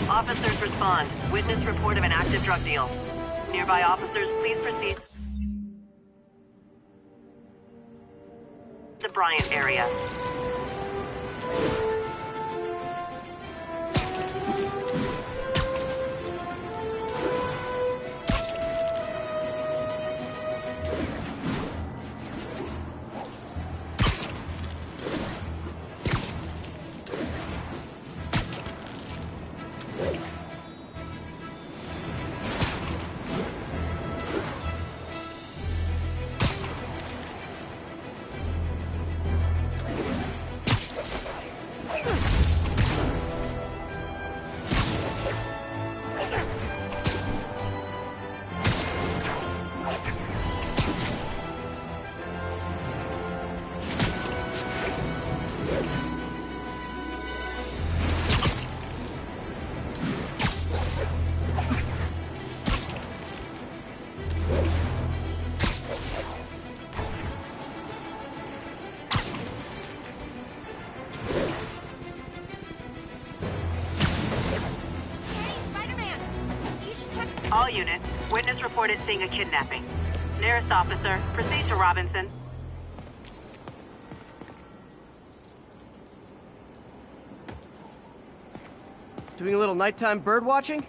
Officers respond. Witness report of an active drug deal. Nearby officers, please proceed. The Bryant area. All units, witness reported seeing a kidnapping. Nearest officer, proceed to Robinson. Doing a little nighttime bird watching?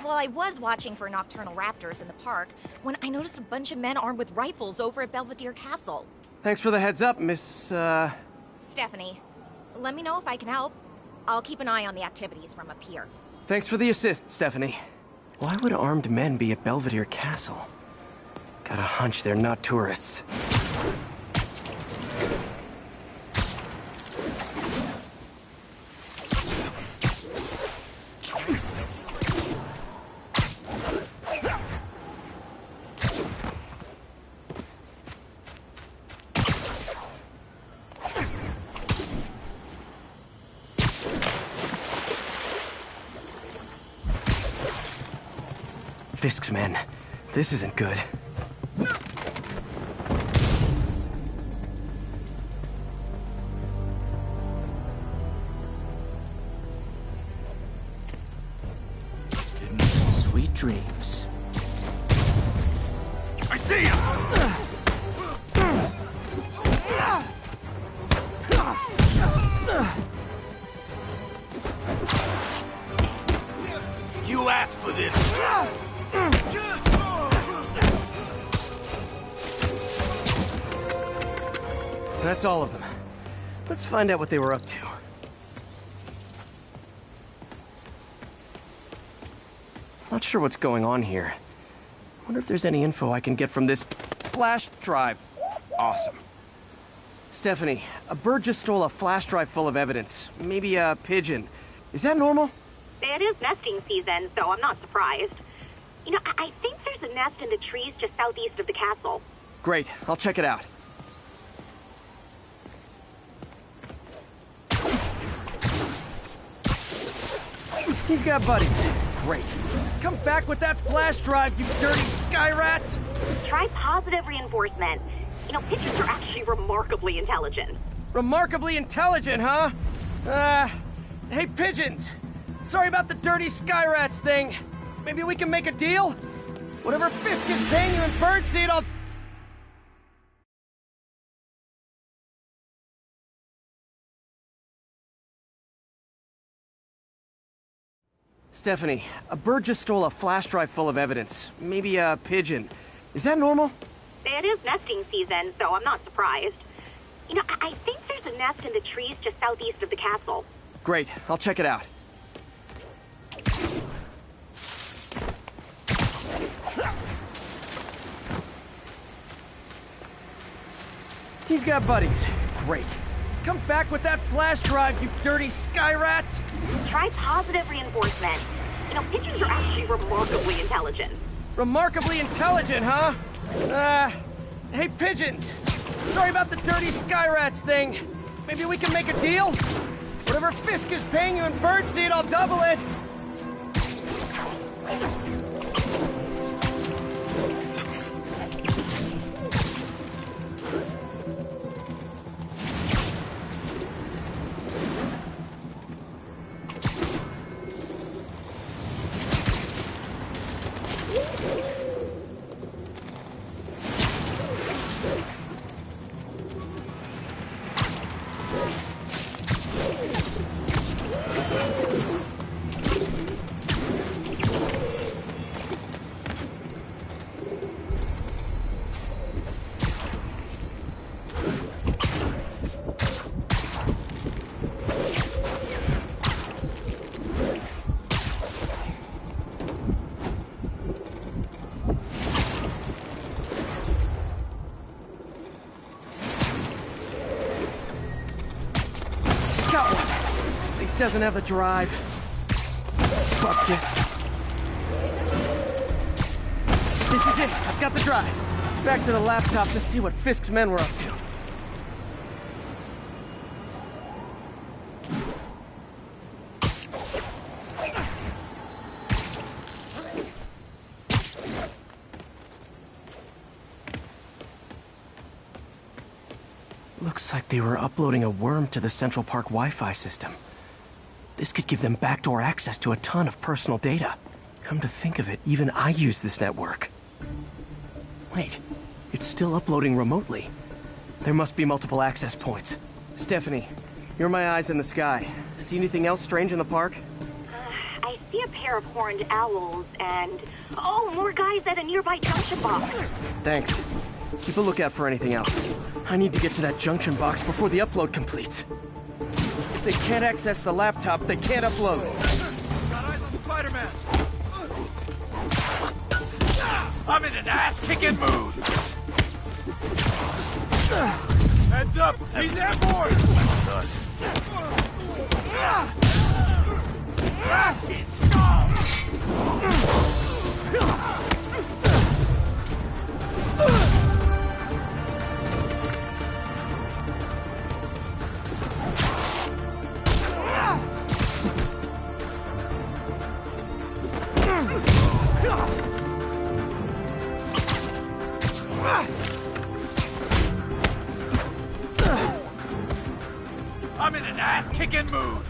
Well, I was watching for nocturnal raptors in the park when I noticed a bunch of men armed with rifles over at Belvedere Castle. Thanks for the heads up, Miss, Stephanie, let me know if I can help. I'll keep an eye on the activities from up here. Thanks for the assist, Stephanie. Why would armed men be at Belvedere Castle? Got a hunch they're not tourists. Fisk's men. This isn't good. Sweet dreams. I see ya! You asked for this. That's all of them. Let's find out what they were up to. Not sure what's going on here. Wonder if there's any info I can get from this flash drive. Awesome. Stephanie, a bird just stole a flash drive full of evidence. Maybe a pigeon. Is that normal? It is nesting season, so I'm not surprised. You know, I think there's a nest in the trees just southeast of the castle. Great, I'll check it out. He's got buddies. Great. Come back with that flash drive, you dirty sky rats! Try positive reinforcement. You know, pigeons are actually remarkably intelligent. Remarkably intelligent, huh? Hey, pigeons! Sorry about the dirty sky rats thing. Maybe we can make a deal? Whatever Fisk is paying you in birdseed, I'll... Stephanie, a bird just stole a flash drive full of evidence. Maybe a pigeon. Is that normal? It is nesting season, so I'm not surprised. You know, I think there's a nest in the trees just southeast of the castle. Great, I'll check it out. He's got buddies. Great. Come back with that flash drive, you dirty sky rats! Try positive reinforcement. You know, pigeons are actually remarkably intelligent. Remarkably intelligent, huh? Hey, pigeons! Sorry about the dirty sky rats thing. Maybe we can make a deal? Whatever Fisk is paying you in birdseed, I'll double it! Doesn't have the drive. Fuck this. This is it. I've got the drive. Back to the laptop to see what Fisk's men were up to. Looks like they were uploading a worm to the Central Park Wi-Fi system. This could give them backdoor access to a ton of personal data. Come to think of it, even I use this network. Wait, it's still uploading remotely. There must be multiple access points. Stephanie, you're my eyes in the sky. See anything else strange in the park? I see a pair of horned owls and... Oh, more guys at a nearby junction box. Thanks. Keep a lookout for anything else. I need to get to that junction box before the upload completes. If they can't access the laptop, they can't upload. Got eyes on Spiderman! I'm in an ass-kicking mood! Heads up! He's airborne! Us. I'm in an ass-kicking mood!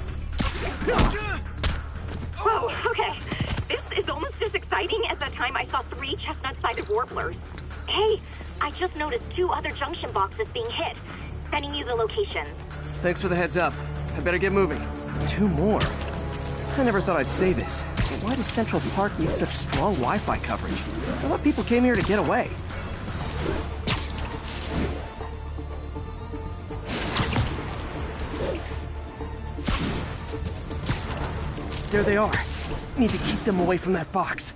Whoa, okay. This is almost as exciting as that time I saw 3 chestnut-sided warblers. Hey, I just noticed 2 other junction boxes being hit. Sending you the location. Thanks for the heads up. I better get moving. 2 more? I never thought I'd say this, but why does Central Park need such strong Wi-Fi coverage? I thought people came here to get away. There they are. Need to keep them away from that box.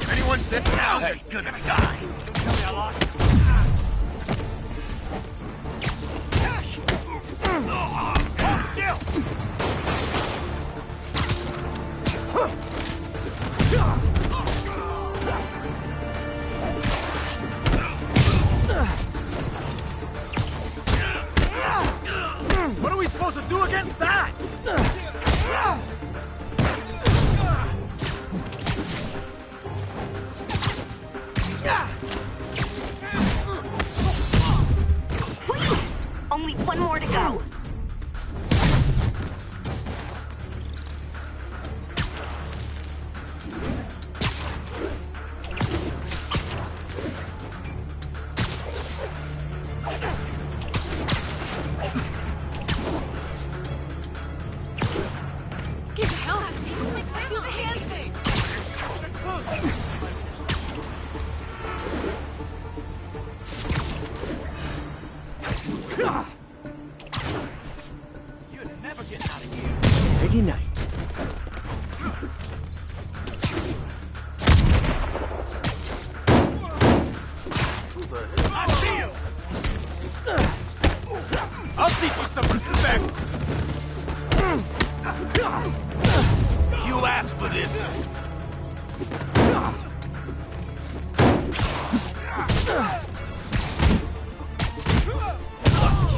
Anyone sit down? Hey, gonna die! Tell me I lost you. What are we supposed to do against that? Only 1 more to go. Scared the hell out of me. Do the hand thing. You're never getting out of here. Ready night. I see you! I'll teach you some respect! You asked for this!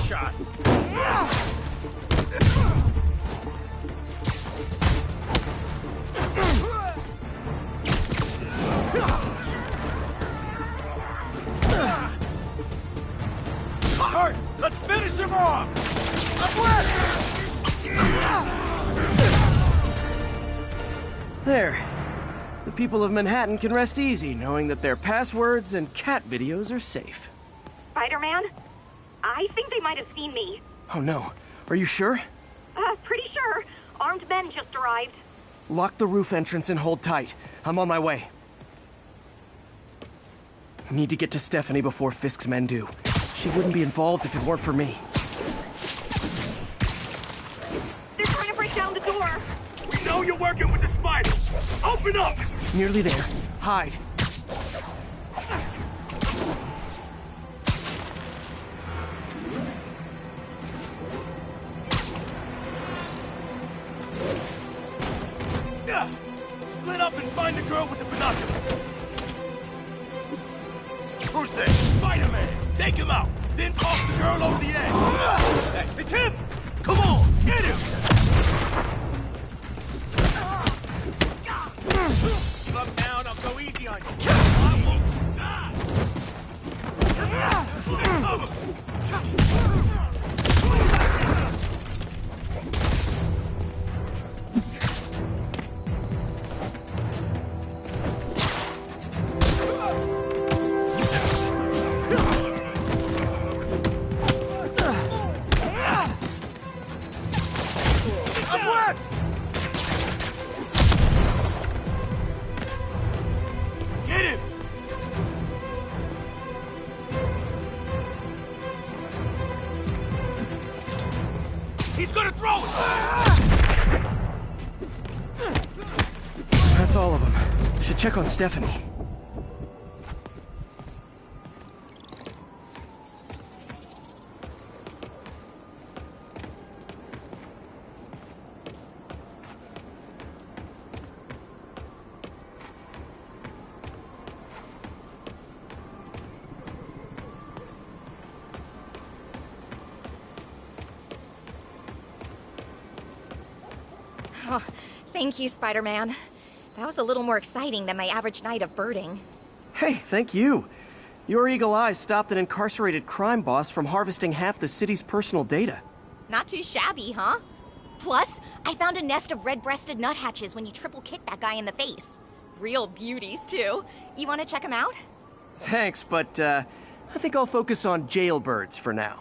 Shot! There. The people of Manhattan can rest easy knowing that their passwords and cat videos are safe. Spider-Man? I think they might have seen me. Oh no. Are you sure? Pretty sure. Armed men just arrived. Lock the roof entrance and hold tight. I'm on my way. Need to get to Stephanie before Fisk's men do. She wouldn't be involved if it weren't for me. They're trying to break down the door. We know you're working with the spider. Open up! Nearly there. Hide. Yeah. Split up and find the girl with the binoculars. Who's this? Spider-Man! Take him out! Then toss the girl over the edge! It's him! Come on! Get him! Slow down, I'll go easy on you. I won't die! Get him! He's gonna throw it! That's all of them. Should check on Stephanie. Oh, thank you, Spider-Man. That was a little more exciting than my average night of birding. Hey, thank you. Your eagle eyes stopped an incarcerated crime boss from harvesting half the city's personal data. Not too shabby, huh? Plus, I found a nest of red-breasted nuthatches when you triple kicked that guy in the face. Real beauties, too. You want to check them out? Thanks, but I think I'll focus on jailbirds for now.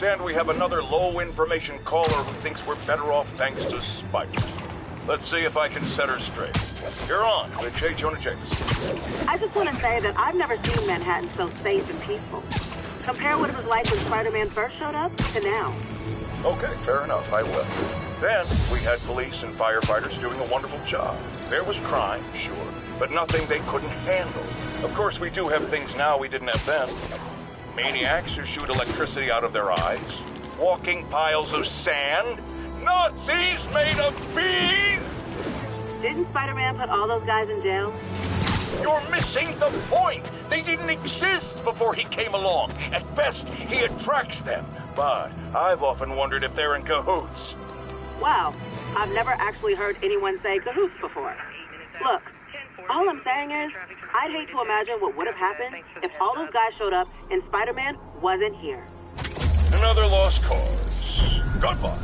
understand we have another low-information caller who thinks we're better off thanks to Spiderman. Let's see if I can set her straight. You're on with J. Jonah Jameson. I just want to say that I've never seen Manhattan so safe and peaceful. Compare what it was like when Spider-Man first showed up to now. Okay, fair enough, I will. Then, we had police and firefighters doing a wonderful job. There was crime, sure, but nothing they couldn't handle. Of course, we do have things now we didn't have then. Maniacs who shoot electricity out of their eyes, walking piles of sand, Nazis made of bees! Didn't Spider-Man put all those guys in jail? You're missing the point! They didn't exist before he came along. At best, he attracts them. But I've often wondered if they're in cahoots. Wow, I've never actually heard anyone say cahoots before. Look, all I'm saying is, I'd hate to imagine what would have happened if all those guys showed up and Spider-Man wasn't here. Another lost cause. Goodbye.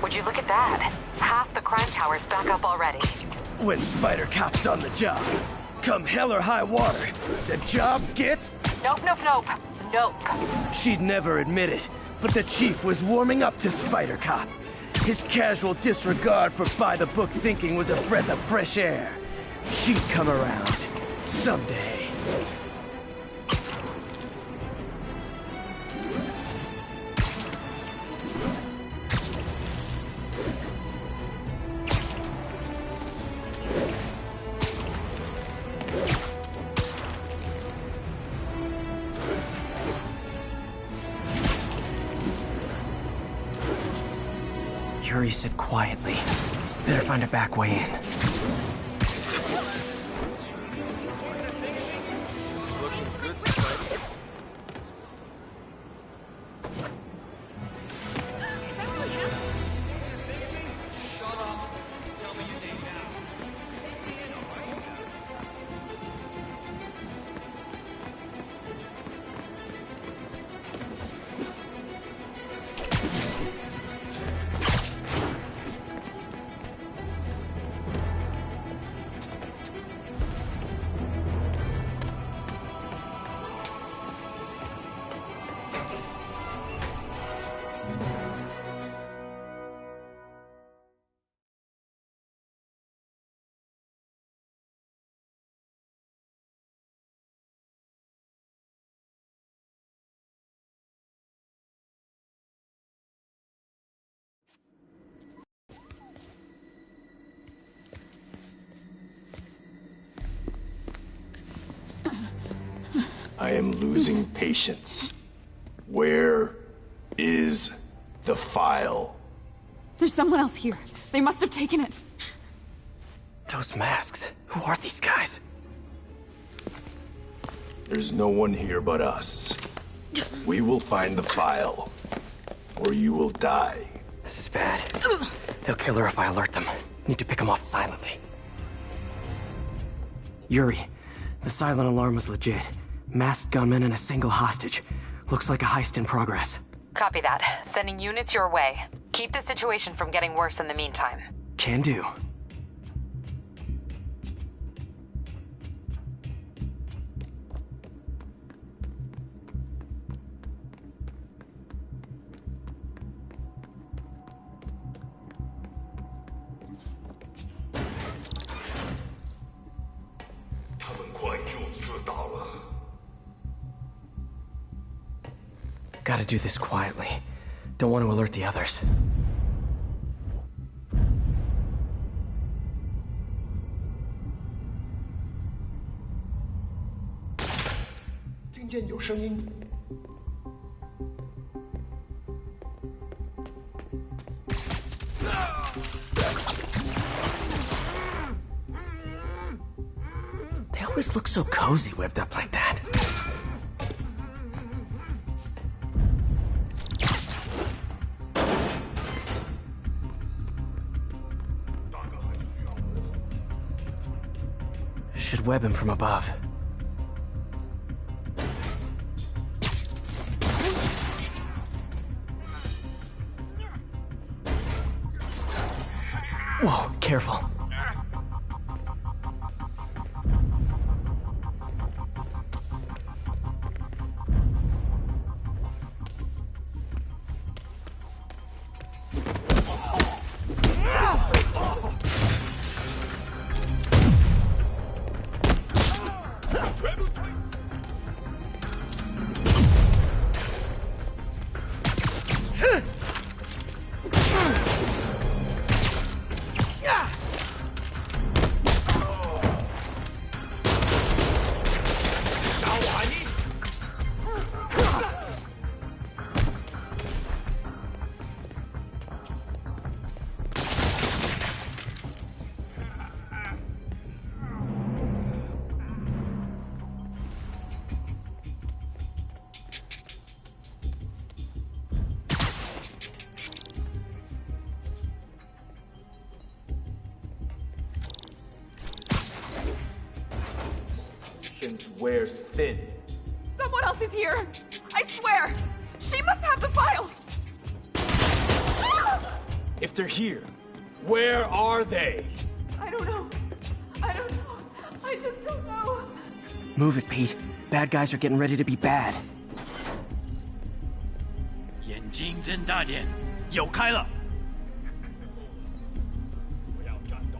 Would you look at that? Half the crime tower's back up already. When Spider Cop's on the job, come hell or high water, the job gets... Nope, nope, nope. Nope. She'd never admit it, but the chief was warming up to Spider Cop. His casual disregard for by-the-book thinking was a breath of fresh air. She'd come around. Someday. Yuri said quietly. Better find a back way in. I am losing patience. Where is the file? There's someone else here. They must have taken it. Those masks. Who are these guys? There's no one here but us. We will find the file, or you will die. This is bad. They'll kill her if I alert them. Need to pick them off silently. Yuri, the silent alarm was legit. Masked gunmen and a single hostage. Looks like a heist in progress. Copy that. Sending units your way. Keep the situation from getting worse in the meantime. Can do. Gotta do this quietly. Don't want to alert the others. 听见有声音。They always look so cozy whipped up like that. Should web him from above. Whoa, careful. Wears thin. Someone else is here! I swear! She must have the file! If they're here, where are they? I don't know. I don't know. I just don't know. Move it, Pete. Bad guys are getting ready to be bad. 眼睛睁大点，有开了。不要战斗。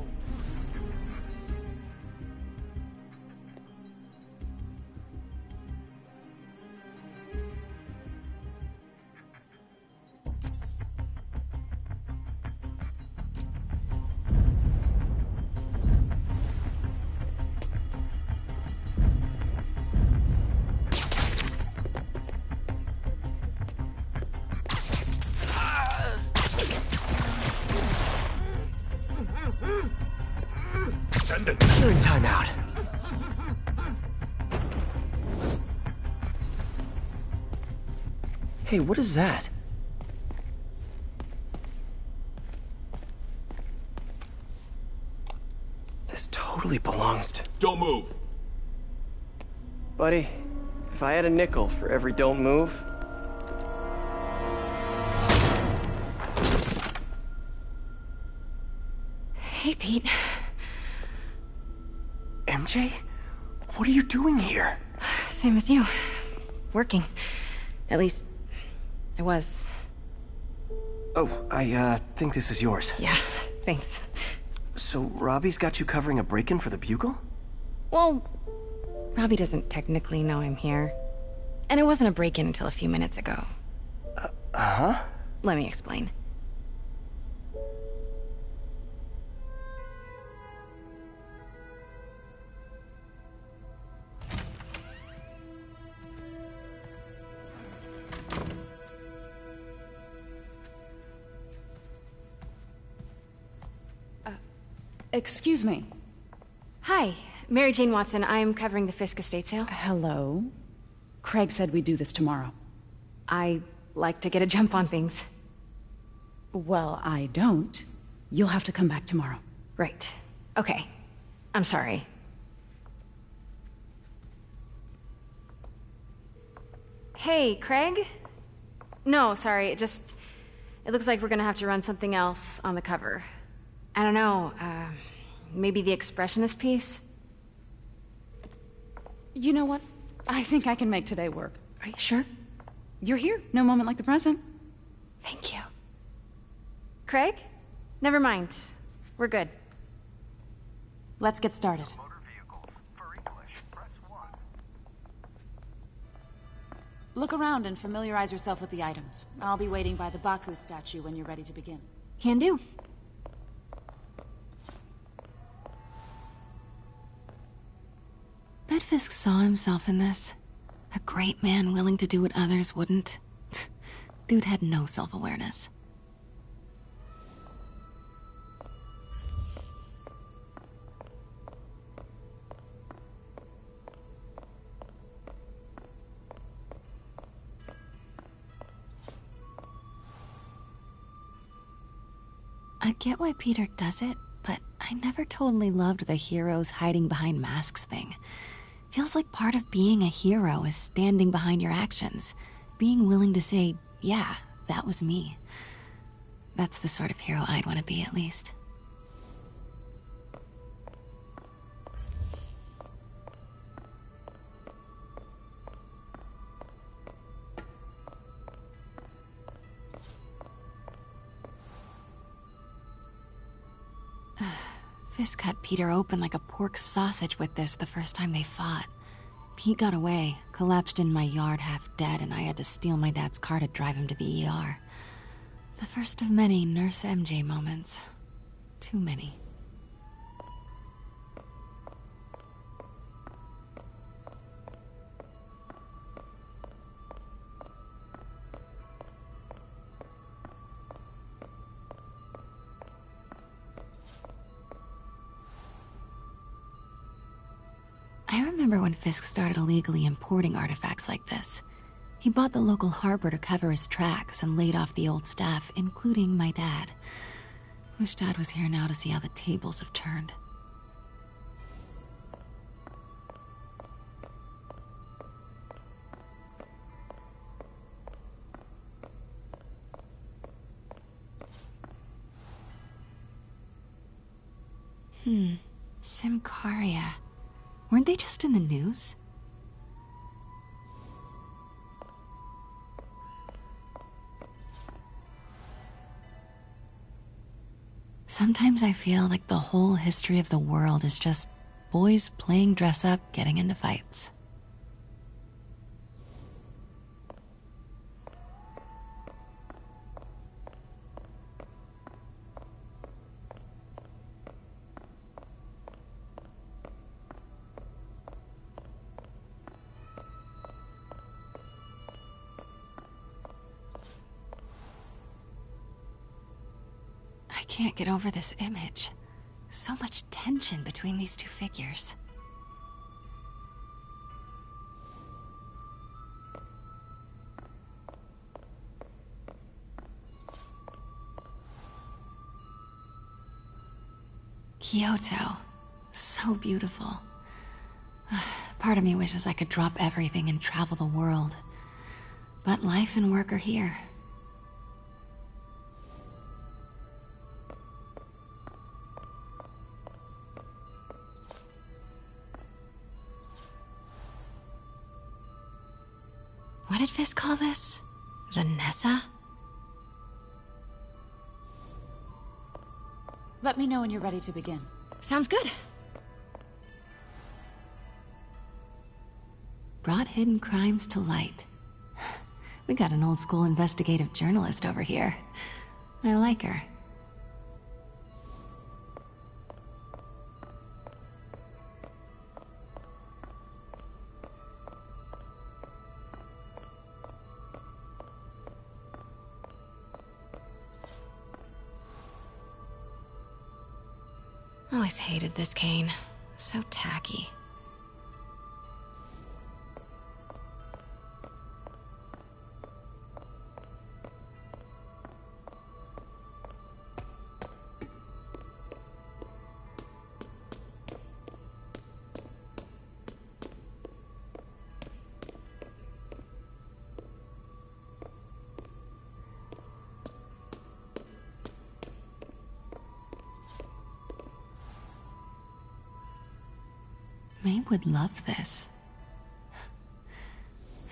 You're in timeout. Hey, what is that? This totally belongs to... Don't move! Buddy, if I had a nickel for every don't move... Hey, Pete. MJ? What are you doing here? Same as you. Working. At least, I was. Oh, I think this is yours. Yeah, thanks. So Robbie's got you covering a break-in for the Bugle? Well, Robbie doesn't technically know I'm here. And it wasn't a break-in until a few minutes ago. Uh-huh? Let me explain. Excuse me. Hi, Mary Jane Watson. I'm covering the Fisk estate sale. Hello. Craig said we'd do this tomorrow. I like to get a jump on things. Well, I don't. You'll have to come back tomorrow. Right. Okay. I'm sorry. Hey, Craig? No, sorry. It looks like we're gonna have to run something else on the cover. I don't know, maybe the expressionist piece? You know what? I think I can make today work. Are you sure? You're here. No moment like the present. Thank you. Craig? Never mind. We're good. Let's get started. Look around and familiarize yourself with the items. I'll be waiting by the Baku statue when you're ready to begin. Can do. Bet Fisk saw himself in this. A great man willing to do what others wouldn't. Dude had no self-awareness. I get why Peter does it, but I never totally loved the heroes hiding behind masks thing. Feels like part of being a hero is standing behind your actions, being willing to say, yeah, that was me. That's the sort of hero I'd want to be, at least. Fisk cut Peter open like a pork sausage with this the first time they fought. Pete got away, collapsed in my yard half dead, and I had to steal my dad's car to drive him to the ER. The first of many Nurse MJ moments. Too many. I remember when Fisk started illegally importing artifacts like this. He bought the local harbor to cover his tracks and laid off the old staff, including my dad. Wish Dad was here now to see how the tables have turned. Simcaria. Weren't they just in the news? Sometimes I feel like the whole history of the world is just boys playing dress up, getting into fights. I can't get over this image. So much tension between these two figures. Kyoto. So beautiful. Part of me wishes I could drop everything and travel the world. But life and work are here. What did Fisk call this? Vanessa? Let me know when you're ready to begin. Sounds good. Brought hidden crimes to light. We got an old school investigative journalist over here. I like her. Always hated this cane. So tacky. May would love this.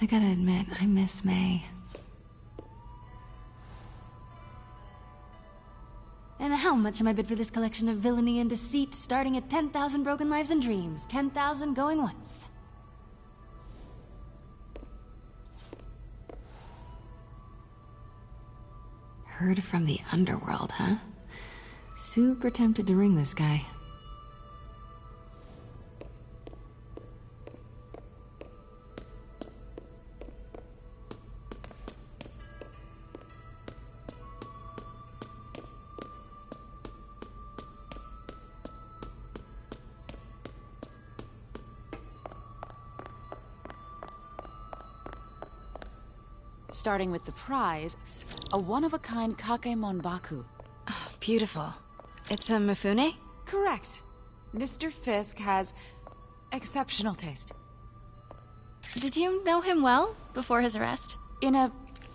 I gotta admit, I miss May. And how much am I bid for this collection of villainy and deceit, starting at 10,000 broken lives and dreams, 10,000 going once? Heard from the underworld, huh? Super tempted to ring this guy. Starting with the prize, a one-of-a-kind Kakemon Baku. Beautiful. It's a Mifune? Correct. Mr. Fisk has exceptional taste. Did you know him well before his arrest? In a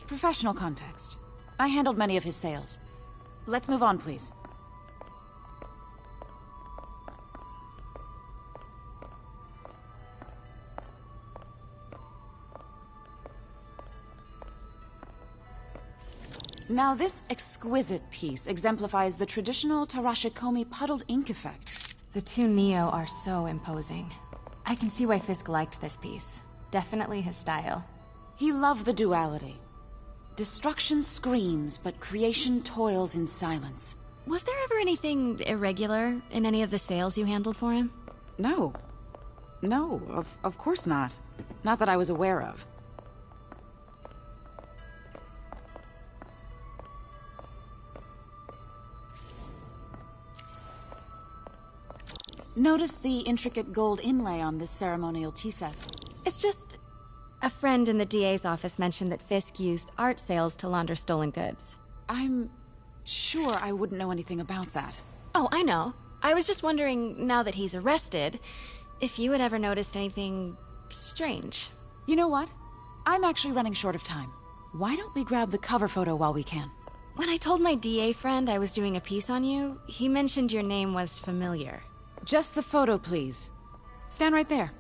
professional context. I handled many of his sales. Let's move on, please. Now, this exquisite piece exemplifies the traditional Tarashikomi puddled ink effect. The two Neo are so imposing. I can see why Fisk liked this piece. Definitely his style. He loved the duality. Destruction screams, but creation toils in silence. Was there ever anything irregular in any of the sales you handled for him? No. No, of course not. Not that I was aware of. Notice the intricate gold inlay on this ceremonial tea set. It's just... a friend in the DA's office mentioned that Fisk used art sales to launder stolen goods. I'm sure I wouldn't know anything about that. Oh, I know. I was just wondering, now that he's arrested, if you had ever noticed anything strange. You know what? I'm actually running short of time. Why don't we grab the cover photo while we can? When I told my DA friend I was doing a piece on you, he mentioned your name was familiar. Just the photo, please. Stand right there.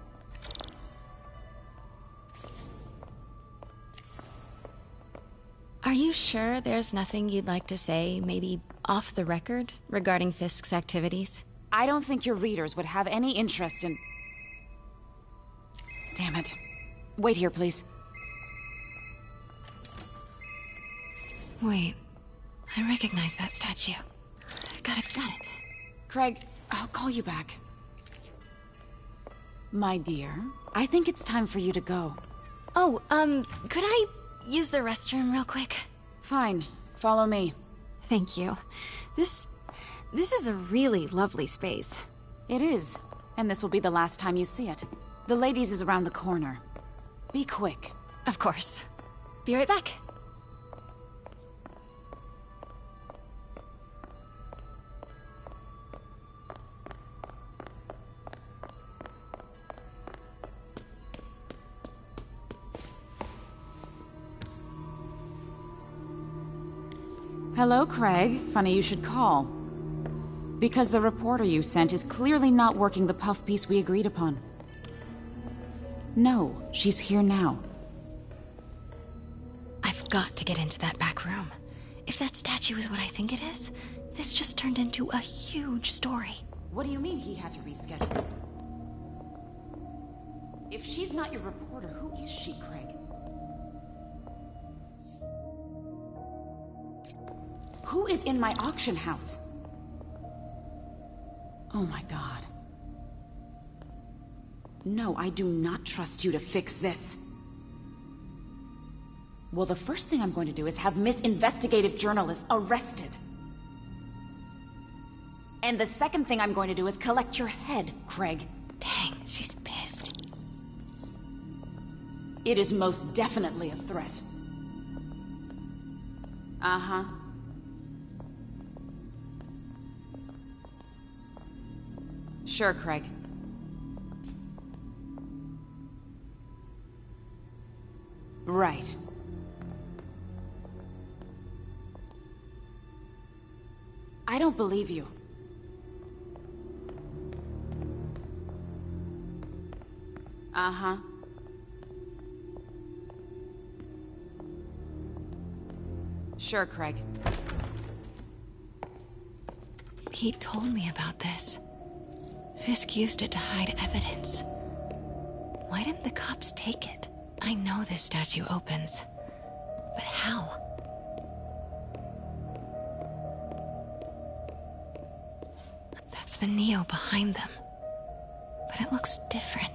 Are you sure there's nothing you'd like to say, maybe off the record, regarding Fisk's activities? I don't think your readers would have any interest in... Damn it. Wait here, please. Wait. I recognize that statue. Got it. Craig, I'll call you back. My dear, I think it's time for you to go. Oh, could I use the restroom real quick? Fine. Follow me. Thank you. This is a really lovely space. It is. And this will be the last time you see it. The ladies is around the corner. Be quick. Of course. Be right back. Hello, Craig. Funny you should call. Because the reporter you sent is clearly not working the puff piece we agreed upon. No, she's here now. I've got to get into that back room. If that statue is what I think it is, this just turned into a huge story. What do you mean he had to reschedule? If she's not your reporter, who is she, Craig? Who is in my auction house? Oh my god. No, I do not trust you to fix this. Well, the first thing I'm going to do is have Miss Investigative Journalist arrested. And the second thing I'm going to do is collect your head, Craig. Dang, she's pissed. It is most definitely a threat. Uh-huh. Sure, Craig. Right. I don't believe you. Uh-huh. Sure, Craig. Pete told me about this. Fisk used it to hide evidence. Why didn't the cops take it? I know this statue opens. But how? That's the Neo behind them. But it looks different.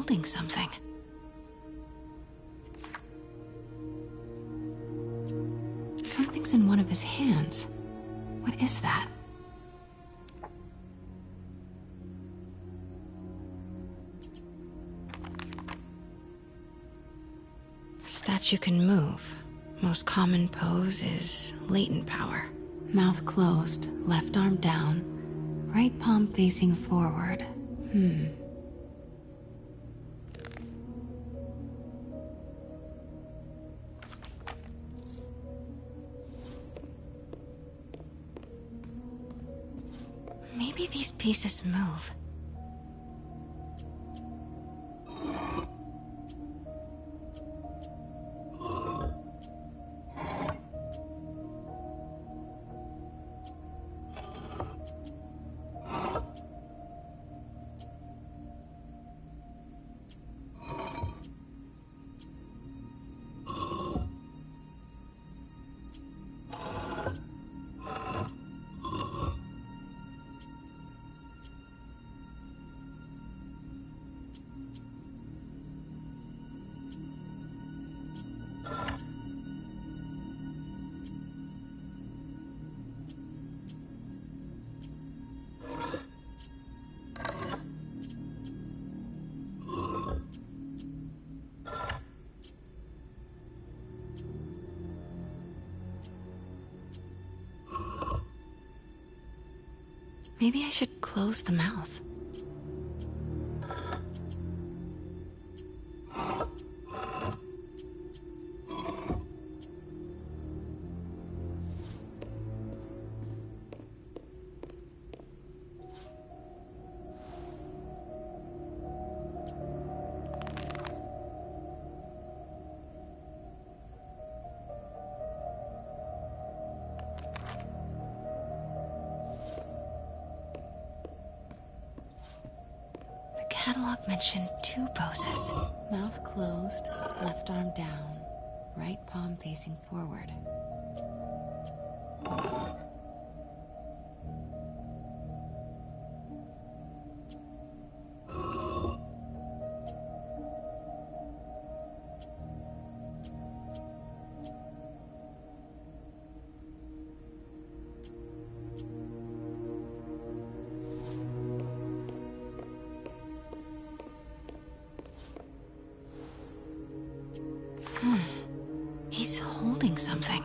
holding something. Something's in one of his hands. What is that? Statue can move. Most common pose is latent power. Mouth closed, left arm down, right palm facing forward. Maybe these pieces move. Maybe I should close the mouth. Catalog mentioned 2 poses. Mouth closed, left arm down, right palm facing forward. He's holding something.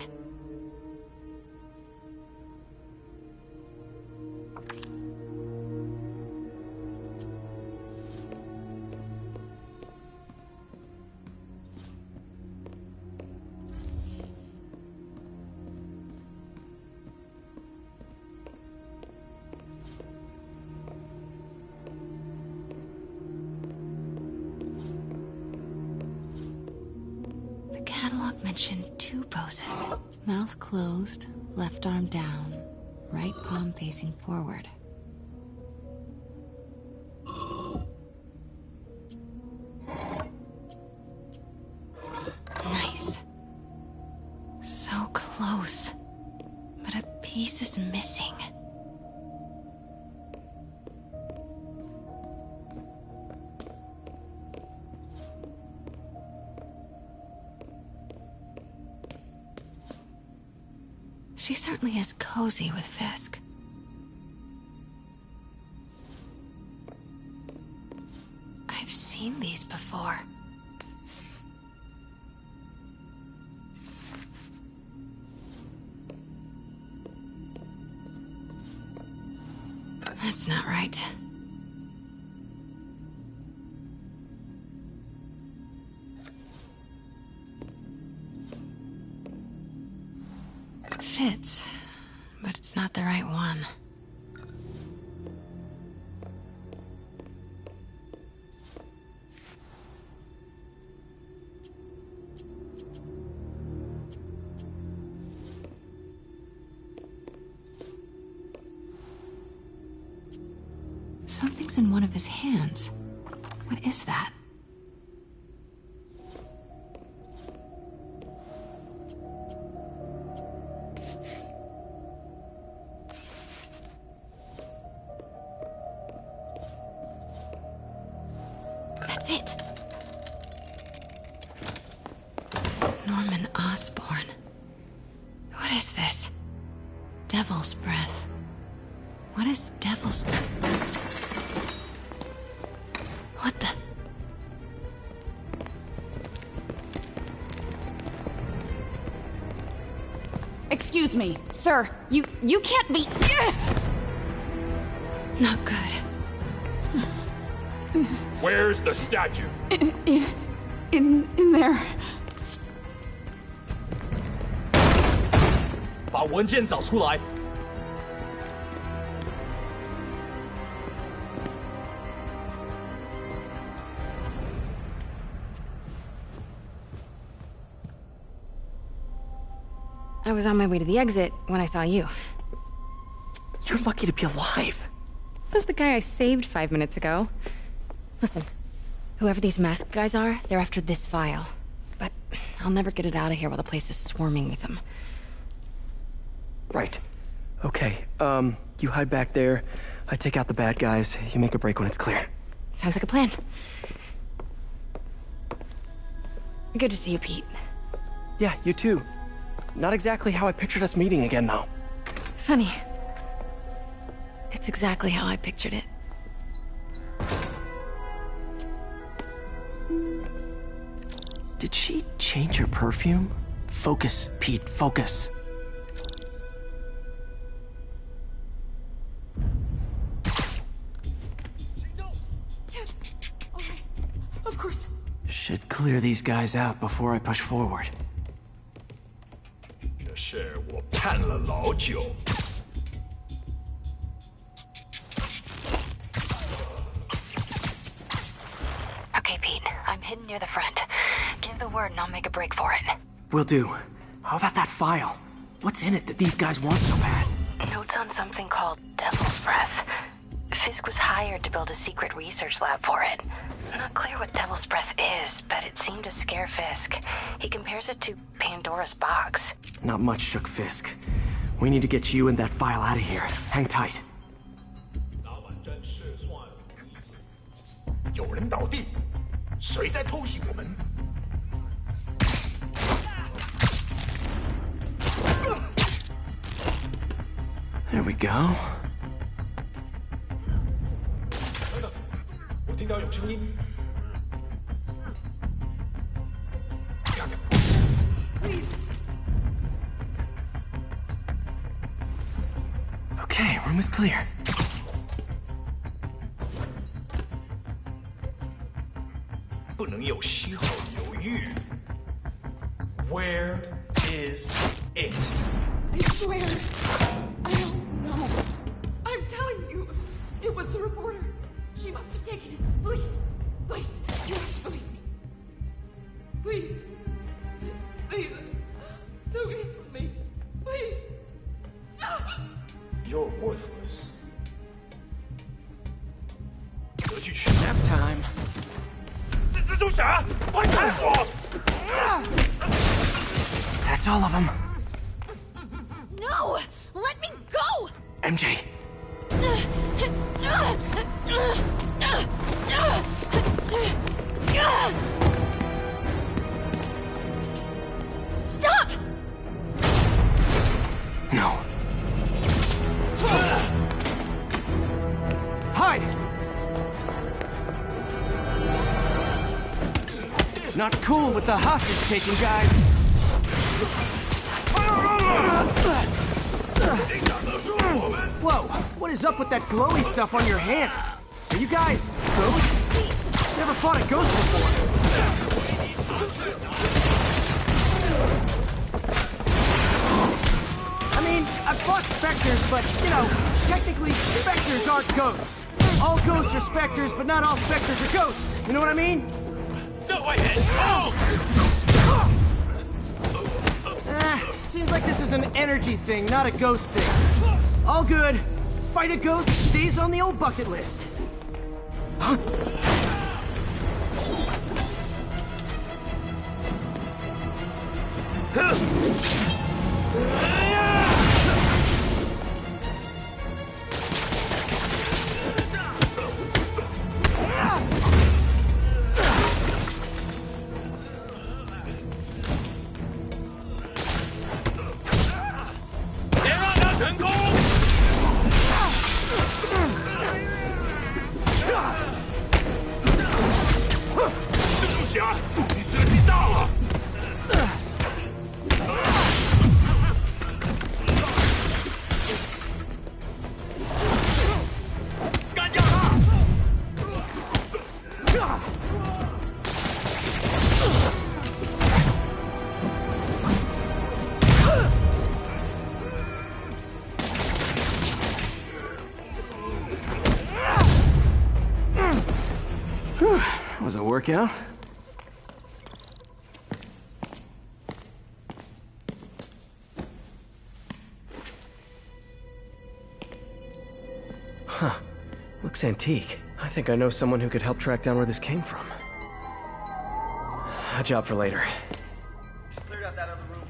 The catalog mentioned 2 poses. Mouth closed, left arm down, right palm facing forward. Nice. So close. But a piece is missing. She certainly is cozy with Fisk. I've seen these before. That's not right. Fits, but it's not the right one. Something's in one of his hands. What is that? That's it. Norman Osborn. What is this? Devil's breath. What is devil's... What the... Excuse me, sir. You can't be... Not good. Where's the statue? In there. 把文件找出来。 I was on my way to the exit when I saw you. You're lucky to be alive. This is the guy I saved 5 minutes ago. Listen, whoever these masked guys are, they're after this file. But I'll never get it out of here while the place is swarming with them. Right. Okay, you hide back there. I take out the bad guys. You make a break when it's clear. Sounds like a plan. Good to see you, Pete. Yeah, you too. Not exactly how I pictured us meeting again, though. Funny. It's exactly how I pictured it. Did she change her perfume? Focus, Pete, focus. Yes. All right. Of course. Should clear these guys out before I push forward. 这事我盼了老久。 Okay, Pete. I'm hidden near the front. Give the word and I'll make a break for it. Will do. How about that file? What's in it that these guys want so bad? Notes on something called Devil's Breath. Fisk was hired to build a secret research lab for it. Not clear what Devil's Breath is, but it seemed to scare Fisk. He compares it to Pandora's box. Not much shook Fisk. We need to get you and that file out of here. Hang tight. 老板真失算有人倒地，谁在偷袭我们？ There we go. 等等，我听到有声音。不要讲。Okay, room is clear. 不能有丝毫犹豫。Where is it? I swear, I don't know. I'm telling you, it was the reporter. She must have taken it. Please, please, you have to believe me. Please, please, don't hit me. Please. You're worthless. 得去去 nap time. 蜘蛛侠，快开火！ That's all of them. No! Let me go! MJ. Stop! No. Hide! Not cool with the hostage taking, guys. Whoa, what is up with that glowy stuff on your hands? Are you guys ghosts? Never fought a ghost before. I mean, I've fought specters, but, you know, technically, specters aren't ghosts. All ghosts are specters, but not all specters are ghosts. You know what I mean? Seems like this is an energy thing, not a ghost thing. All good. Fight a ghost stays on the old bucket list. Huh? Whew, that was a workout. Huh. Looks antique. I think I know someone who could help track down where this came from. A job for later. Cleared out that other room.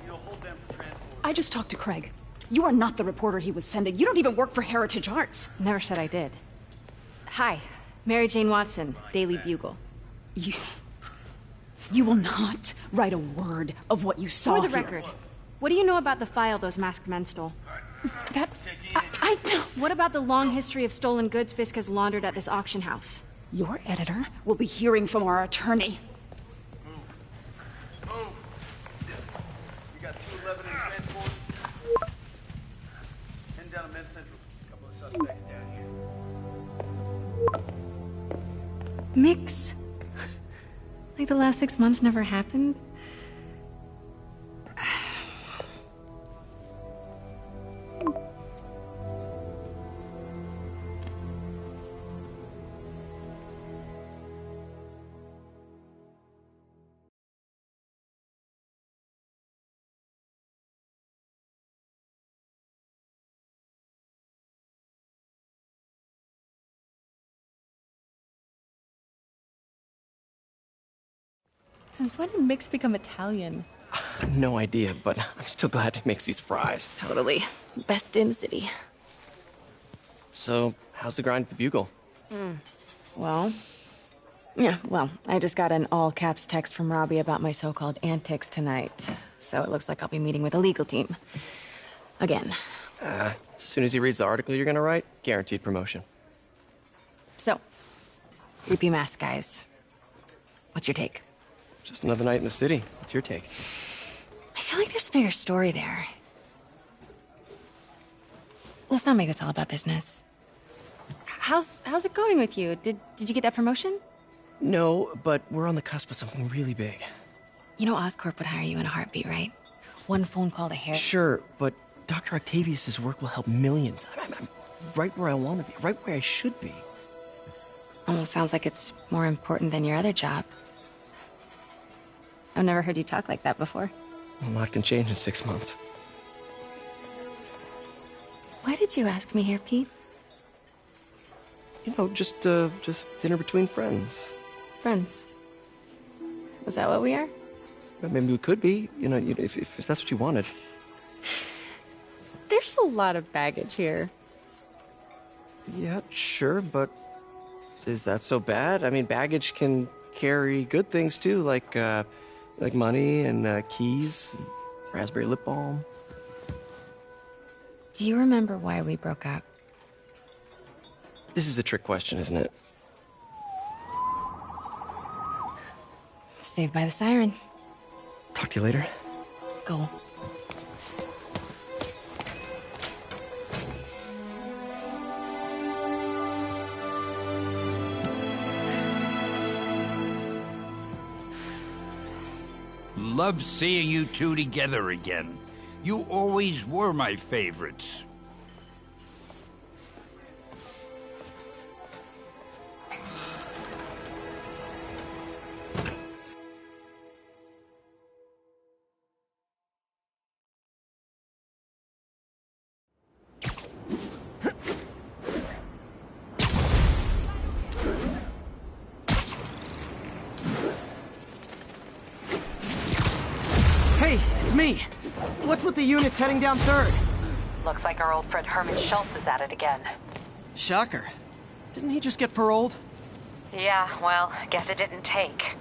You'll hold them for transport. I just talked to Craig. You are not the reporter he was sending. You don't even work for Heritage Arts. Never said I did. Hi, Mary Jane Watson, Daily Bugle. You will not write a word of what you saw For the here. record, what do you know about the file those masked men stole? I don't... What about the long history of stolen goods Fisk has laundered at this auction house? Your editor will be hearing from our attorney. Move. You got 211 in transport. Heading down to Med Central. A couple of suspects down here. Mix? Like the last 6 months never happened? Since when did Mix become Italian? No idea, but I'm still glad he makes these fries. Totally. Best in the city. So, how's the grind at the Bugle? Well, I just got an all-caps text from Robbie about my so-called antics tonight. So it looks like I'll be meeting with a legal team. Again. As soon as he reads the article you're gonna write, guaranteed promotion. So, creepy mask guys. What's your take? Just another night in the city. What's your take? I feel like there's a bigger story there. Let's not make this all about business. How's it going with you? Did you get that promotion? No, but we're on the cusp of something really big. You know Oscorp would hire you in a heartbeat, right? One phone call to Harry. Sure, but Dr. Octavius's work will help millions. I'm right where I want to be, right where I should be. Almost sounds like it's more important than your other job. I've never heard you talk like that before. A lot can change in 6 months. Why did you ask me here, Pete? You know, just dinner between friends. Friends. Was that what we are? Maybe we could be, if that's what you wanted. There's a lot of baggage here. Yeah, sure, but is that so bad? I mean, baggage can carry good things too, like money and keys, and raspberry lip balm. Do you remember why we broke up? This is a trick question, isn't it? Saved by the siren. Talk to you later. Go. Love seeing you two together again. You always were my favorites. Hey, it's me. What's with the units heading down 3rd? Looks like our old friend Herman Schultz is at it again. Shocker. Didn't he just get paroled? Yeah, well, guess it didn't take.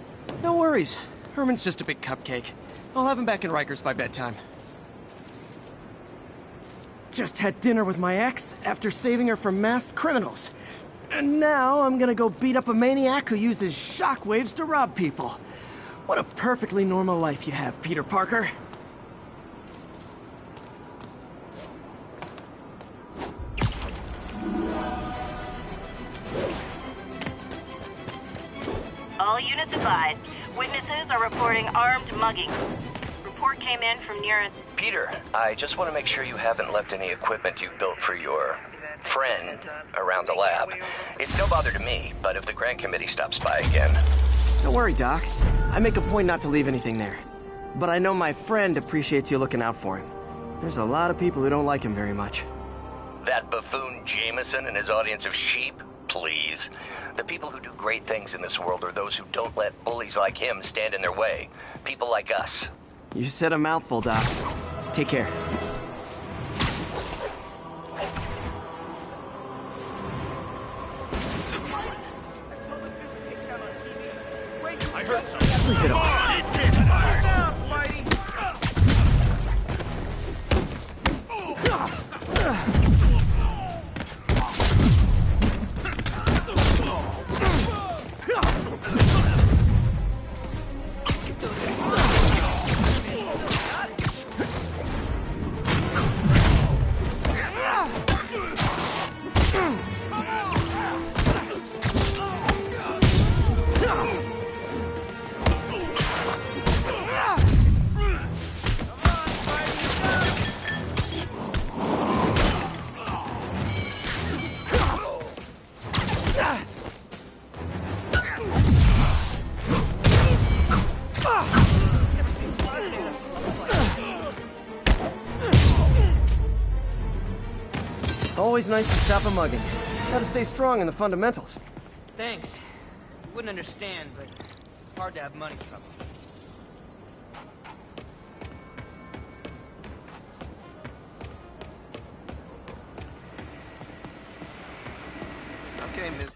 No worries. Herman's just a big cupcake. I'll have him back in Rikers by bedtime. Just had dinner with my ex after saving her from masked criminals. And now I'm gonna go beat up a maniac who uses shockwaves to rob people. What a perfectly normal life you have, Peter Parker. All units advised. Witnesses are reporting armed mugging. Report came in from near a Peter, I just want to make sure you haven't left any equipment you built for your friend around the lab. It's no bother to me, but if the grant committee stops by again... Don't worry, Doc. I make a point not to leave anything there. But I know my friend appreciates you looking out for him. There's a lot of people who don't like him very much. That buffoon Jameson and his audience of sheep? Please. The people who do great things in this world are those who don't let bullies like him stand in their way. People like us. You said a mouthful, Doc. Take care. I heard something. Sleep it off. Always nice to stop a mugging. Gotta stay strong in the fundamentals. Thanks. You wouldn't understand, but it's hard to have money trouble. Okay, miss.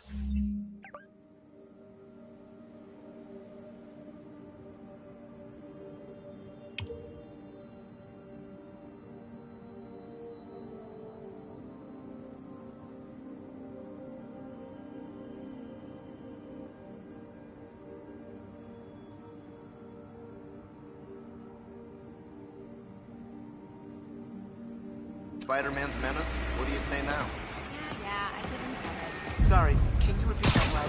Spider-Man's menace? What do you say now? Yeah, I didn't get it. Sorry, can you repeat that loud?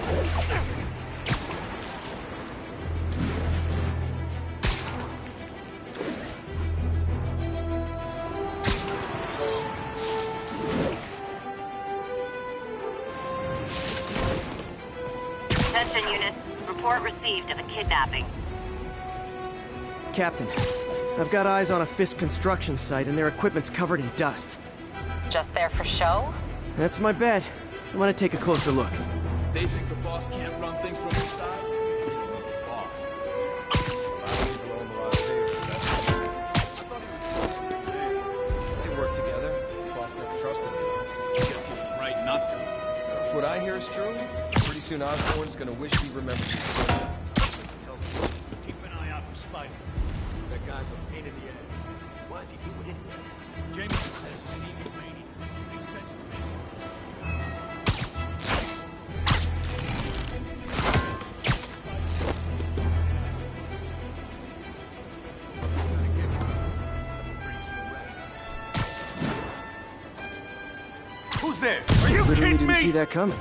Attention units. Report received of a kidnapping. Captain, I've got eyes on a Fisk construction site and their equipment's covered in dust. Just there for show? That's my bet. I want to take a closer look. They think the boss can't run things from inside? Boss. They work together. Boss never trusted them. Guess he was right not to. If what I hear is true, pretty soon Osborn's gonna wish he remembered. Keep an eye out for Spider. That guy's a pain in the ass. Why is he doing it? Jameson says we need to rain. He says to me. Who's there? Are you Literally kidding didn't me? see that coming.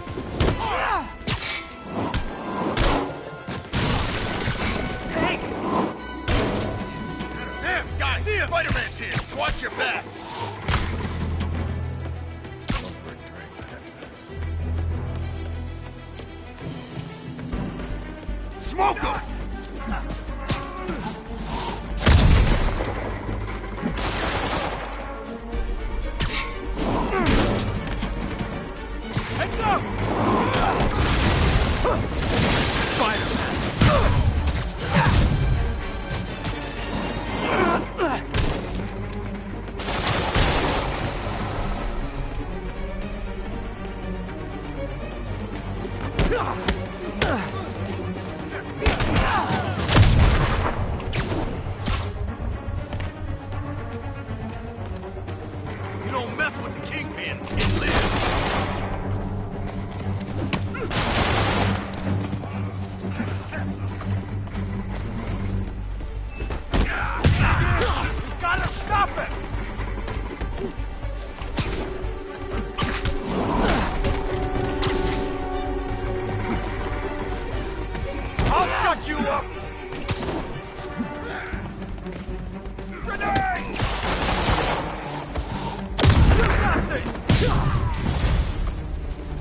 Damn, guys, Spider-Man's here. Watch your back. Smoke him! Heads up! You don't mess with the Kingpin and live. You gotta stop it!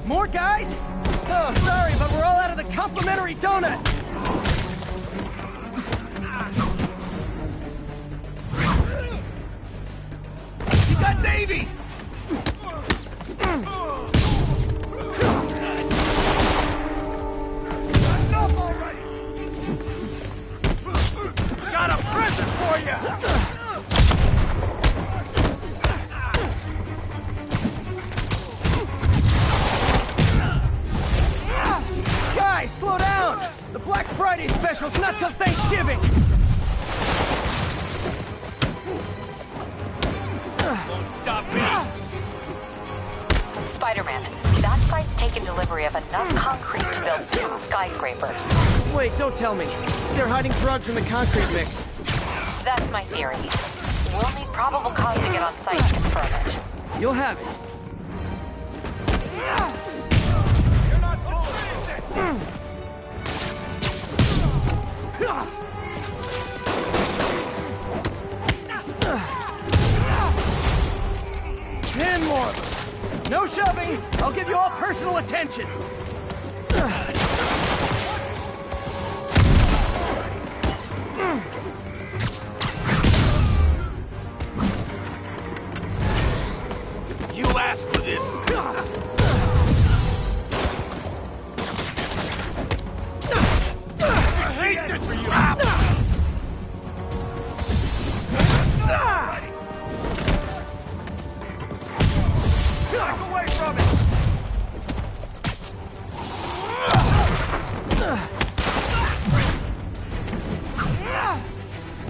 More guys? Oh, sorry, but we're all out of the complimentary donuts! You got Davey! Enough already! Got a present for you! Guys, slow down! The Black Friday special's not till Thanksgiving! Won't stop me! Spider-Man, that site's taken delivery of enough concrete to build 2 skyscrapers. Wait, don't tell me. They're hiding drugs in the concrete mix. That's my theory. We'll need probable cause to get on site to confirm it. You'll have it. You're not fooling! 10 more. No shoving. I'll give you all personal attention. You asked for this! I hate this for you! Back away from it!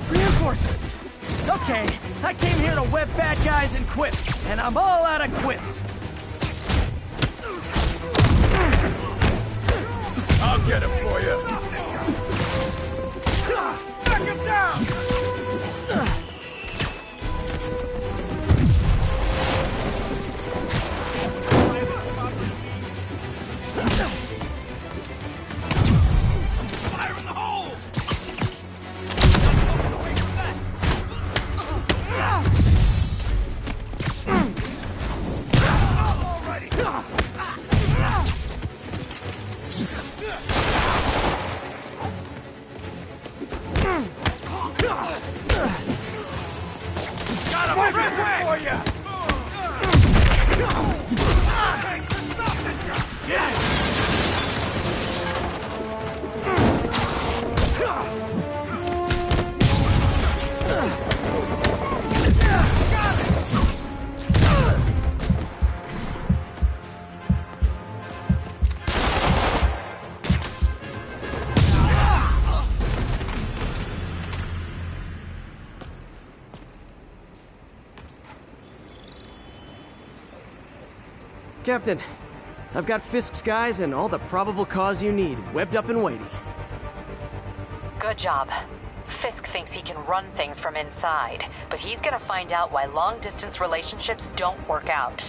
Reinforcements. Okay, I came here to web bad guys and quips, and I'm all out of quips. I'll get him for you. Knock him down! Fire in the hole! Already! Got a present for you! Captain, I've got Fisk's guys and all the probable cause you need, webbed up and waiting. Good job. Fisk thinks he can run things from inside, but he's gonna find out why long-distance relationships don't work out.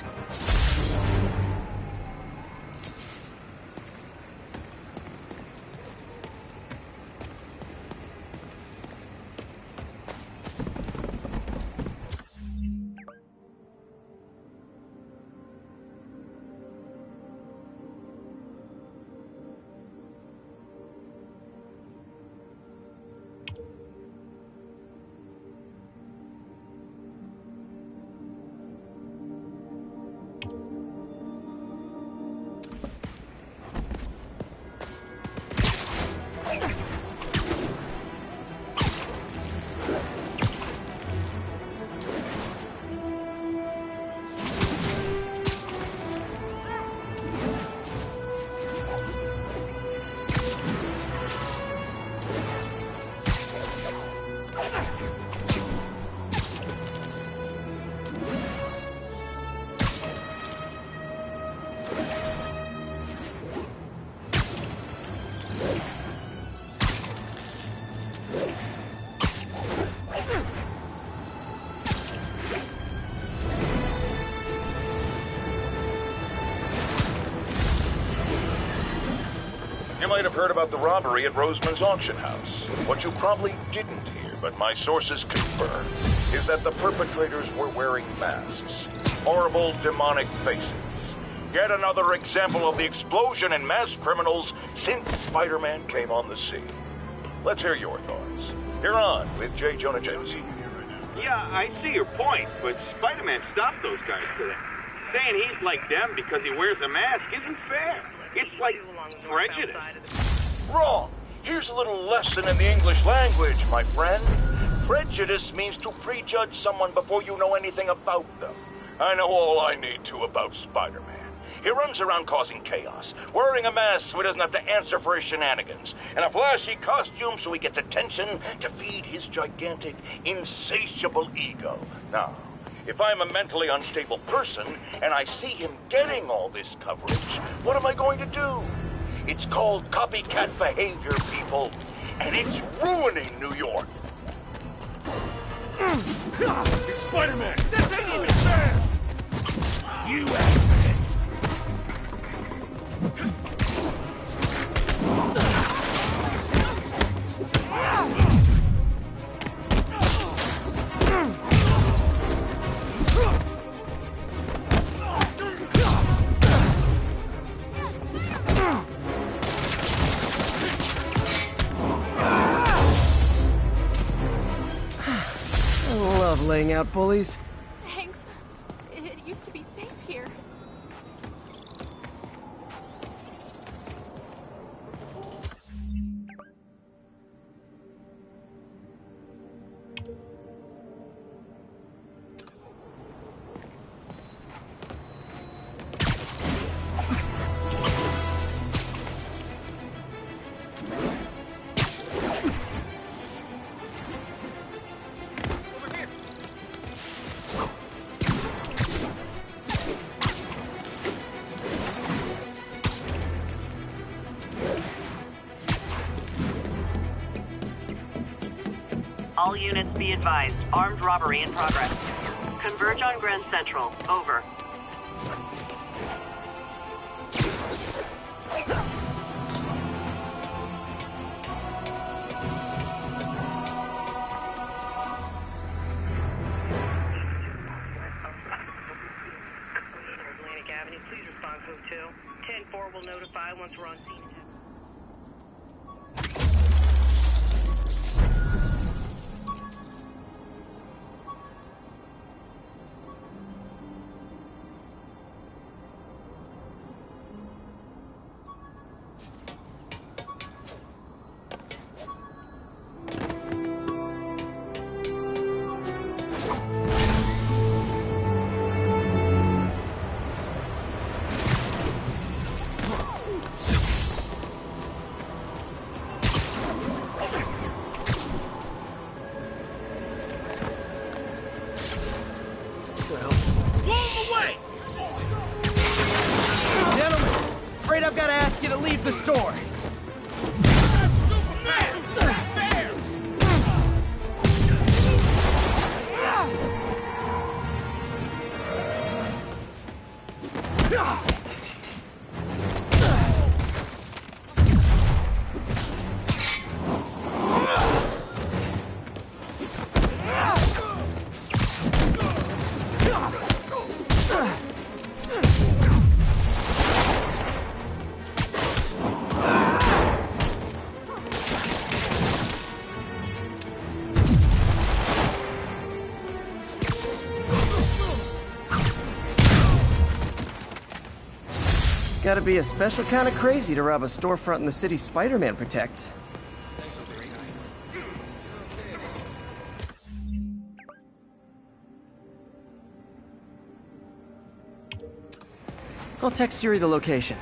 You might have heard about the robbery at Roseman's auction house. What you probably didn't hear, but my sources confirm, is that the perpetrators were wearing masks. Horrible, demonic faces. Yet another example of the explosion in mass criminals since Spider-Man came on the scene. Let's hear your thoughts. You're on with J. Jonah Jameson. Yeah, I see your point, but Spider-Man stopped those guys today. Saying he's like them because he wears a mask isn't fair. It's like prejudice. Wrong. Here's a little lesson in the English language, my friend. Prejudice means to prejudge someone before you know anything about them. I know all I need to about Spider-Man. He runs around causing chaos, wearing a mask so he doesn't have to answer for his shenanigans, and a flashy costume so he gets attention to feed his gigantic, insatiable ego. Now, if I'm a mentally unstable person and I see him getting all this coverage, what am I going to do? It's called copycat behavior, people, and it's ruining New York. It's Spider-Man! This ain't even fair! You asked for this! I love laying out bullies. Thanks. It used to be safe here. All units be advised. Armed robbery in progress. Converge on Grand Central. Over. Atlantic Avenue, please respond code 2. 10-4 will notify once we're on scene. I've got to ask you to leave the store. Gotta be a special kind of crazy to rob a storefront in the city Spider-Man protects. I'll text Yuri the location.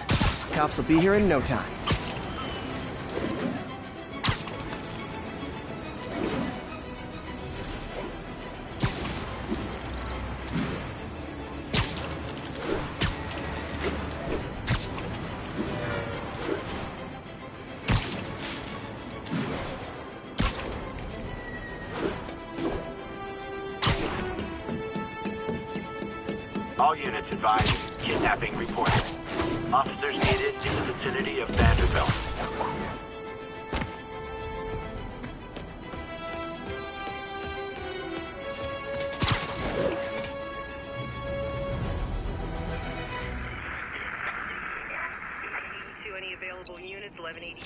Cops will be here in no time. All units advised, kidnapping reported. Officers needed in the vicinity of Vanderbilt. 1180.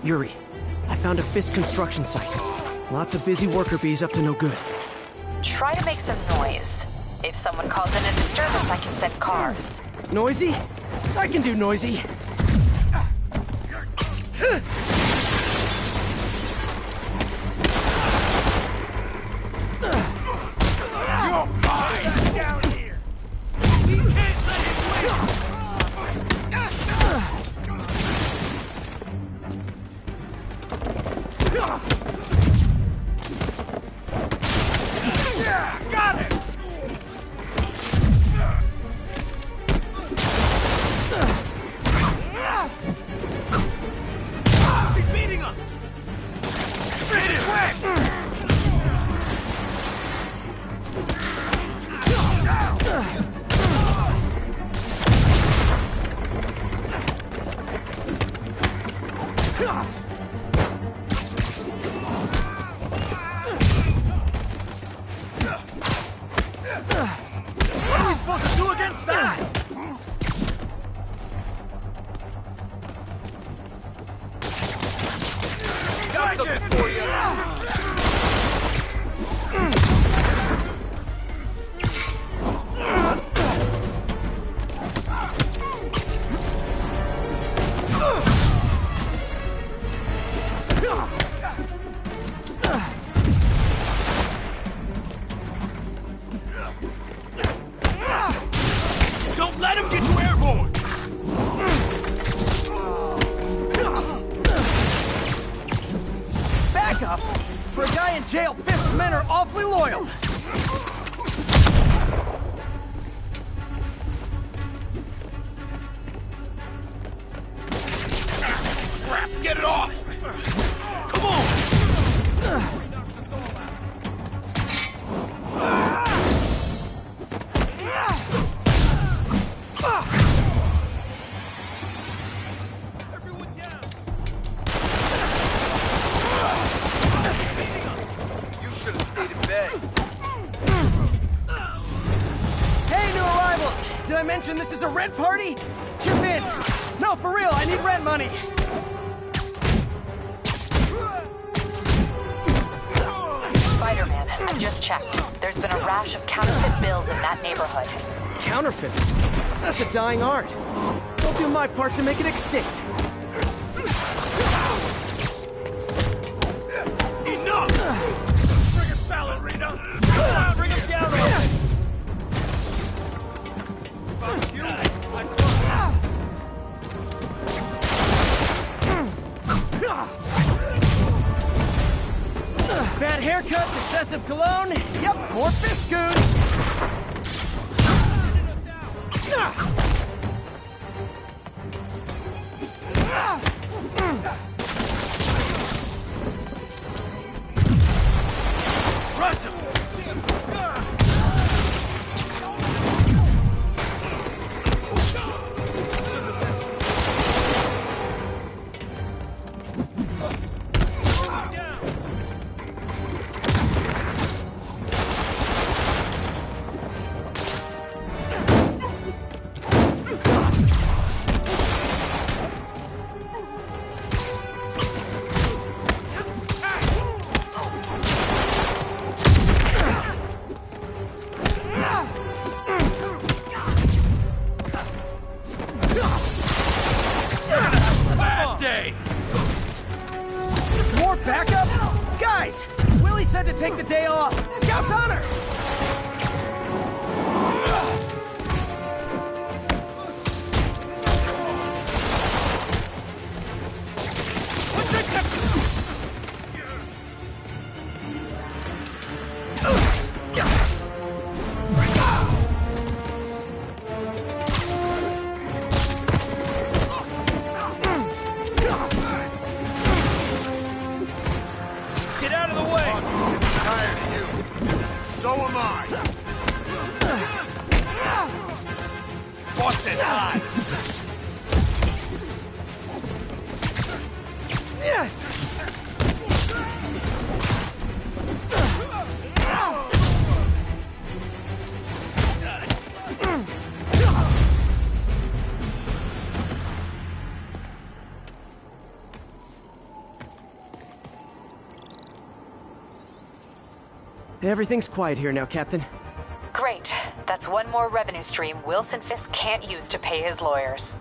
Yuri, I found a Fisk construction site. Lots of busy worker bees up to no good. Try to make some noise. If someone calls in a disturbance, I can send cars. Noisy? I can do noisy. You're mine! Down here! We can't let him win! Got it! He's beating us! Hit it wet! What are we supposed to do against that? Got something for you. Don't let him get you airborne! Back up! For a guy in jail, Fisk's men are awfully loyal. Crap, get it off! Come on! You should have stayed in bed. Hey, new arrivals! Did I mention this is a rent party? Chip in! No, for real, I need rent money! Spider-Man, I just checked. There's been a rash of counterfeit bills in that neighborhood. Counterfeit? That's a dying art. I'll do my part to make it extinct. Enough! Friggin' ballerina! Come on, bring him down a little bit! Fuck you! Bad haircuts, excessive cologne. Yep, more Fisk goons. Rush him! More backup? Guys! Willie said to take the day off. Scout's honor! Get out of the way! I'm tired of you. So am I. Boston high! Everything's quiet here now, Captain. Great. That's one more revenue stream Wilson Fisk can't use to pay his lawyers.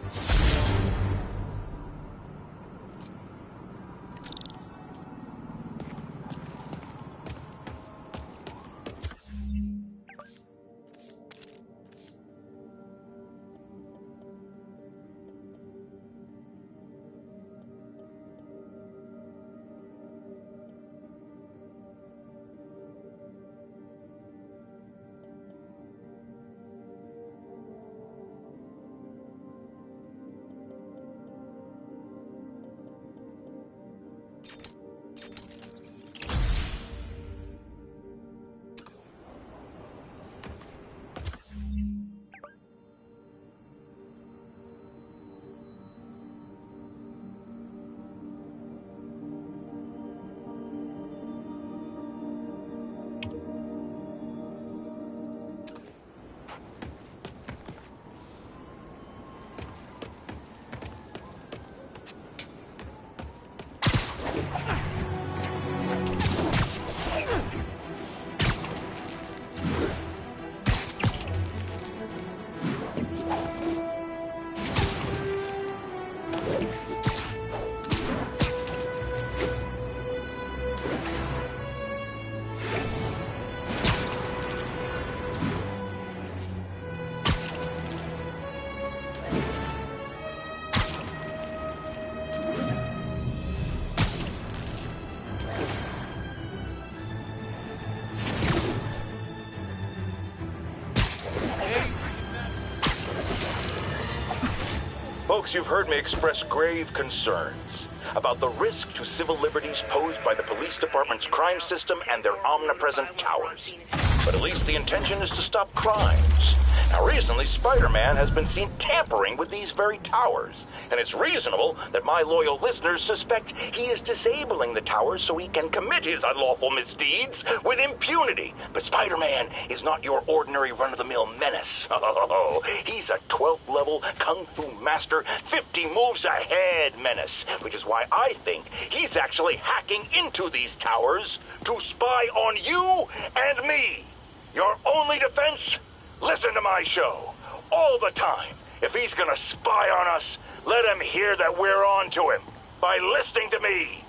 Folks, you've heard me express grave concerns about the risk to civil liberties posed by the police department's crime system and their omnipresent towers. But at least the intention is to stop crimes. Now, recently, Spider-Man has been seen tampering with these very towers, and it's reasonable that my loyal listeners suspect he is disabling the towers so he can commit his unlawful misdeeds with impunity. But Spider-Man is not your ordinary run-of-the-mill menace. Oh, he's a 12th level Kung Fu master, 50 moves ahead menace, which is why I think he's actually hacking into these towers to spy on you and me. Your only defense? Listen to my show all the time. If he's gonna spy on us, let him hear that we're on to him by listening to me.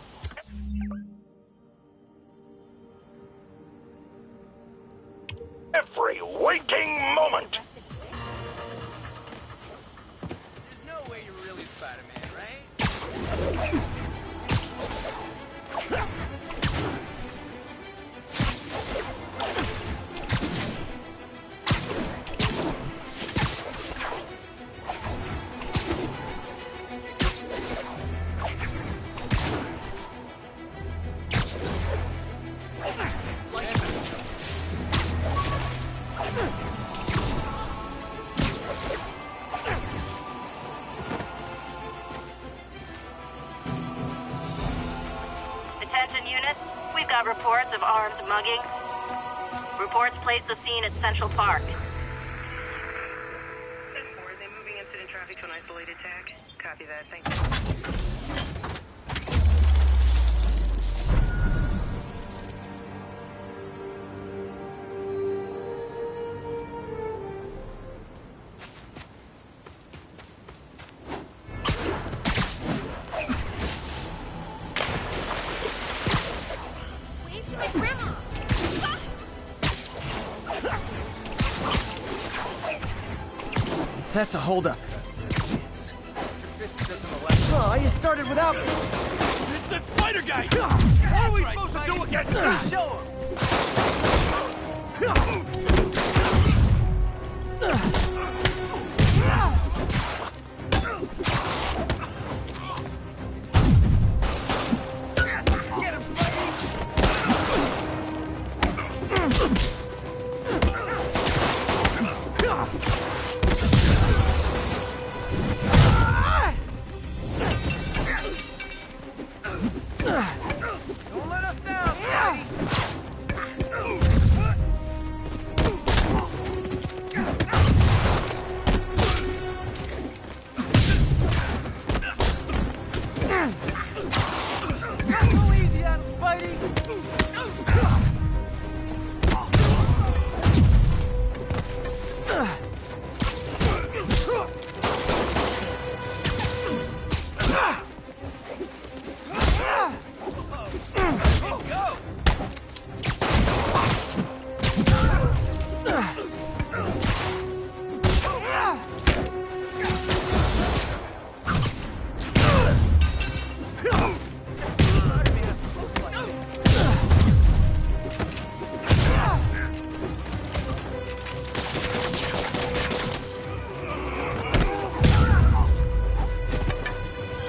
Every waking moment. There's no way you're really Spider-Man, right? Attention units, we've got reports of armed mugging. Reports place the scene at Central Park. 10-4, are they moving incident traffic to an isolated tag? Copy that, thank you. That's a holdup. Oh, you started without me. It's the spider guy! What are we supposed to do against him? Show him! Don't let us down, Spidey! Go easy on him, Spidey!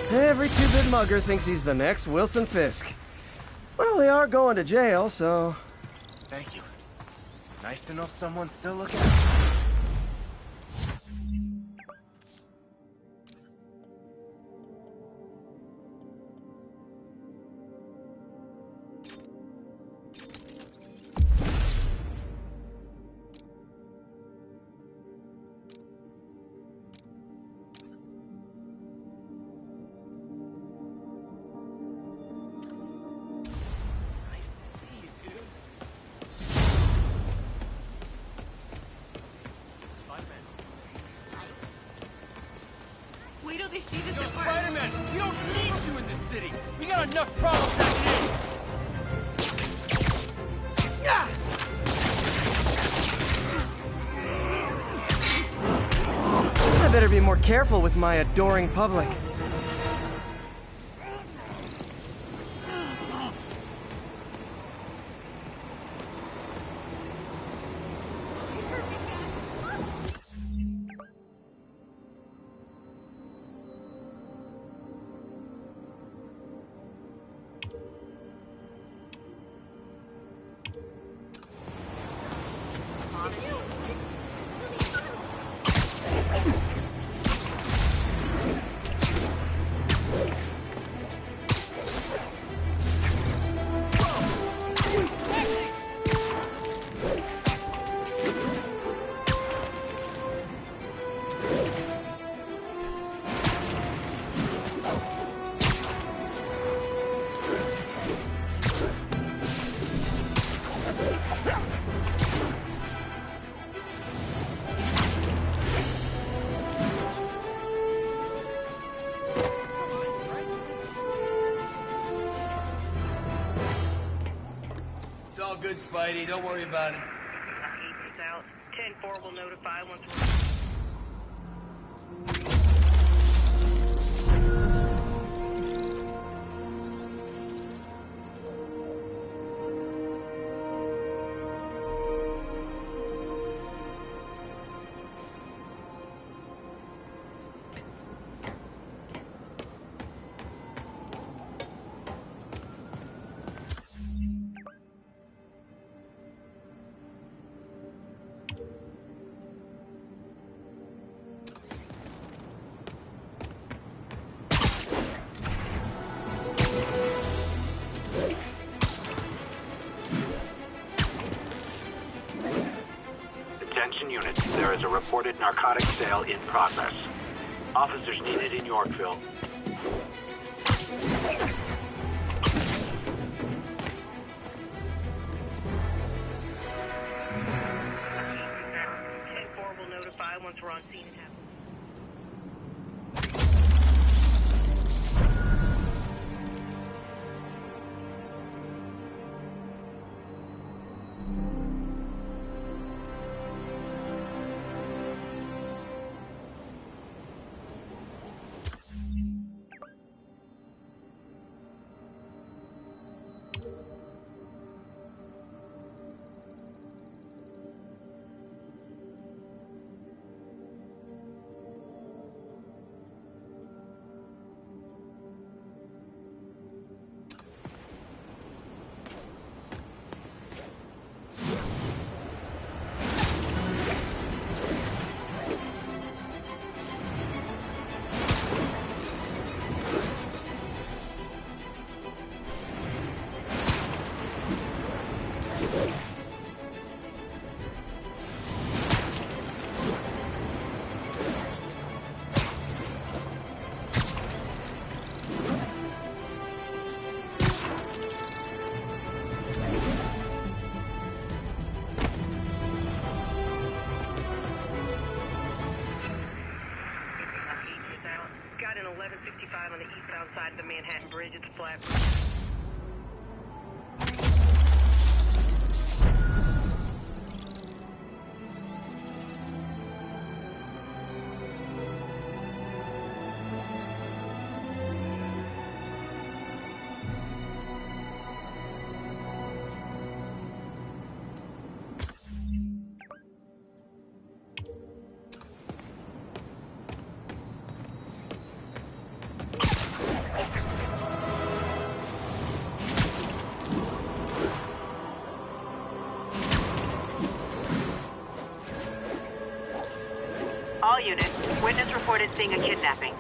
Every two-bit mugger thinks he's the next Wilson Fisk. Well, they are going to jail, so... Thank you. Nice to know someone's still looking out. Wait till they see this Yo, at work. Spider-Man, we don't need you in this city. We got enough problems as it is. I better be more careful with my adoring public. It's all good, Spidey. Don't worry about it. Ethan's out. 10-4 will notify once we're... Attention units, there is a reported narcotic sale in progress. Officers needed in Yorkville. Will notify once we're on scene and have... 165 on the eastbound side of the Manhattan Bridge. It's a flat bridge. All units, witness reported seeing a kidnapping.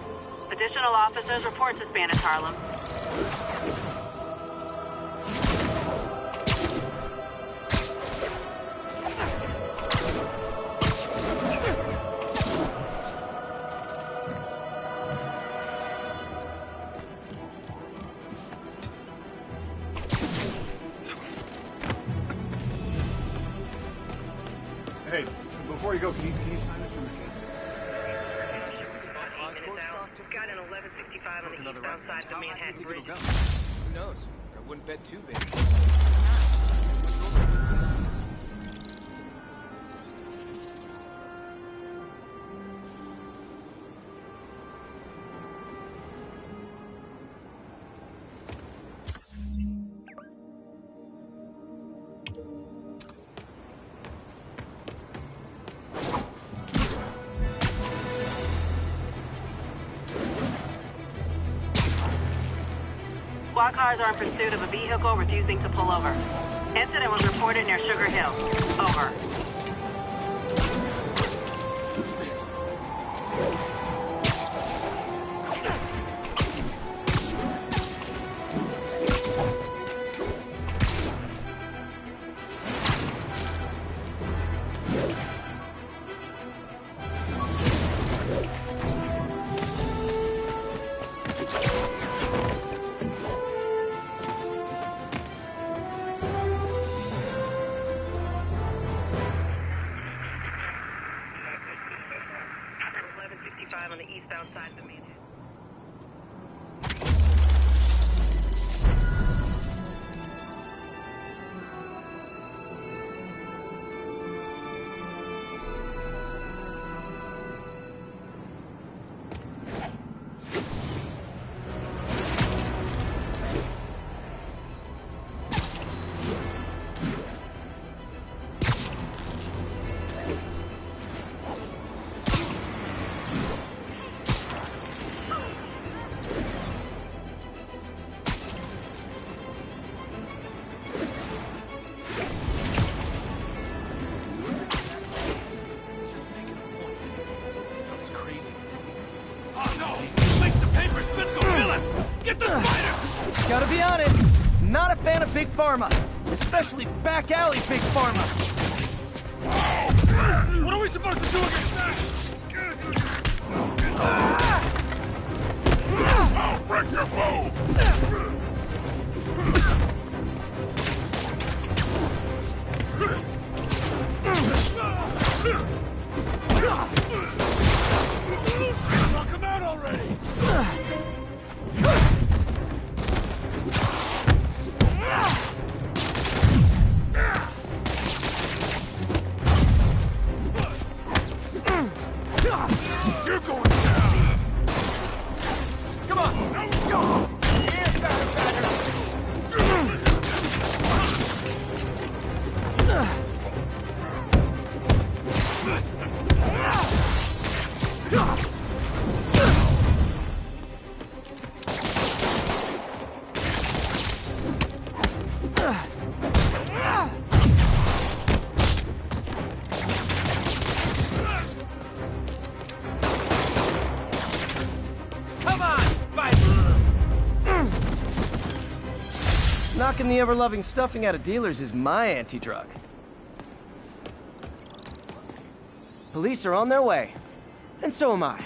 Additional officers report to Spanish Harlem. Hey, before you go, can you sign this for me? Got an 1165 on the eastbound side of the Manhattan Bridge. Who knows? I wouldn't bet too big. Squad cars are in pursuit of a vehicle refusing to pull over. Incident was reported near Sugar Hill. Over. On the eastbound side of the Manhattan. Gotta be honest, not a fan of Big Pharma, especially back alley Big Pharma. What are we supposed to do against that? I'll break your bow! Knock him out already! You're going down! Come on! Go! Knocking the ever-loving stuffing out of dealers is my anti-drug. Police are on their way. And so am I.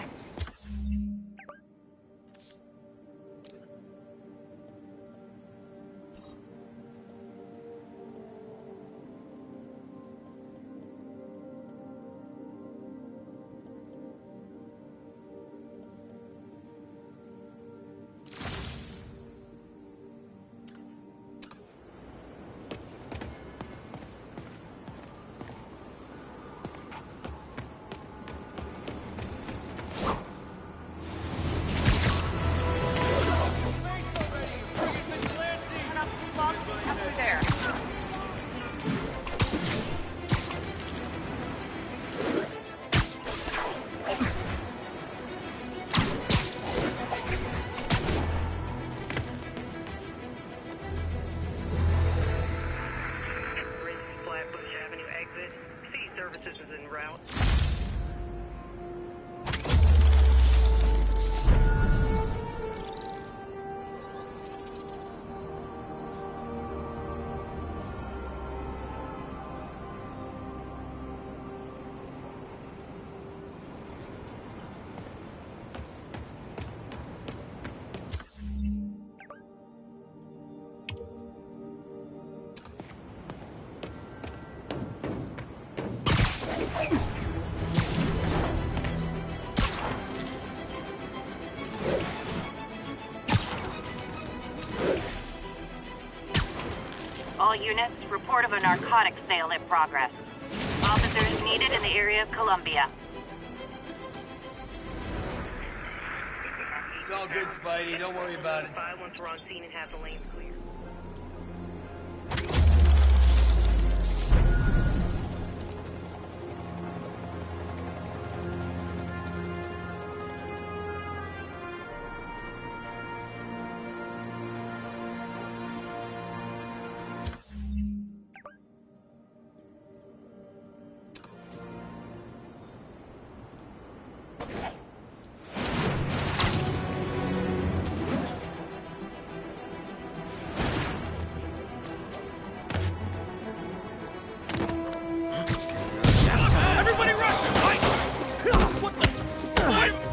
All units, report of a narcotics sale in progress. Officers needed in the area of Columbia. It's all good, Spidey. Don't worry about it. Once we're on scene and have the lanes clear.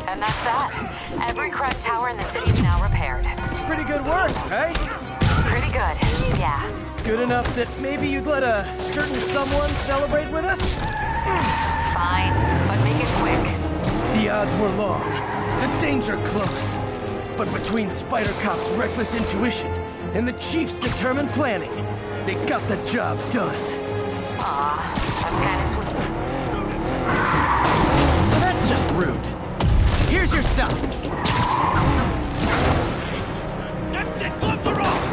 And that's that. Every crime tower in the city is now repaired. Pretty good work, right? Pretty good, yeah. Good enough that maybe you'd let a certain someone celebrate with us? Fine, but make it quick. The odds were long, the danger close. But between Spider Cop's reckless intuition and the Chief's determined planning, they got the job done. Aw, that's kind of sweet. That's just rude. Here's your stuff. That's it! Gloves are off!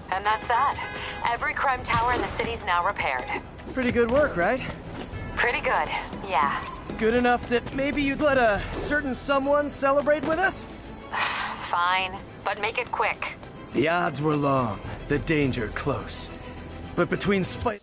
And that's that. Every crime tower in the city's now repaired. Pretty good work, right? Pretty good, yeah. Good enough that maybe you'd let a certain someone celebrate with us? Fine, but make it quick. The odds were long, the danger close. But between Spider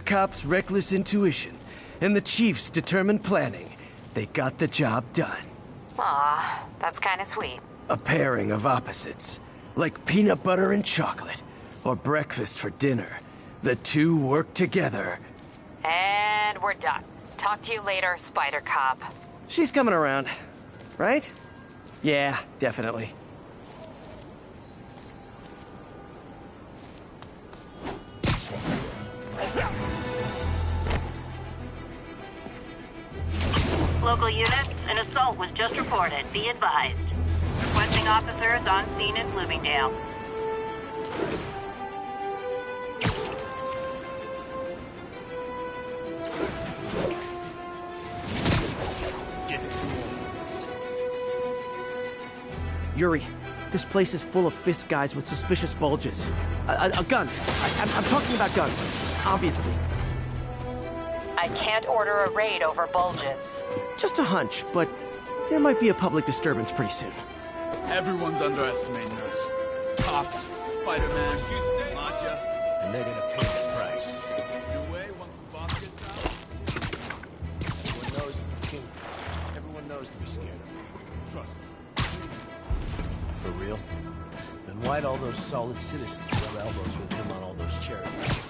Cop's reckless intuition and the Chief's determined planning, they got the job done. Aw, that's kind of sweet. A pairing of opposites, like peanut butter and chocolate, or breakfast for dinner. The two work together. And we're done. Talk to you later, Spider Cop. She's coming around, right? Yeah, definitely. Local units, an assault was just reported. Be advised. Requesting officers on scene in Bloomingdale. Yuri, this place is full of Fisk guys with suspicious bulges. Guns. I'm talking about guns, obviously. I can't order a raid over bulges. Just a hunch, but there might be a public disturbance pretty soon. Everyone's underestimating us. Cops, Spider-Man, Masha, and they're gonna pay the price. Your way, once the boss gets out. Everyone knows he's the king. Everyone knows to be scared of him. Trust me. For real? Then why'd all those solid citizens rub elbows with him on all those charity projects?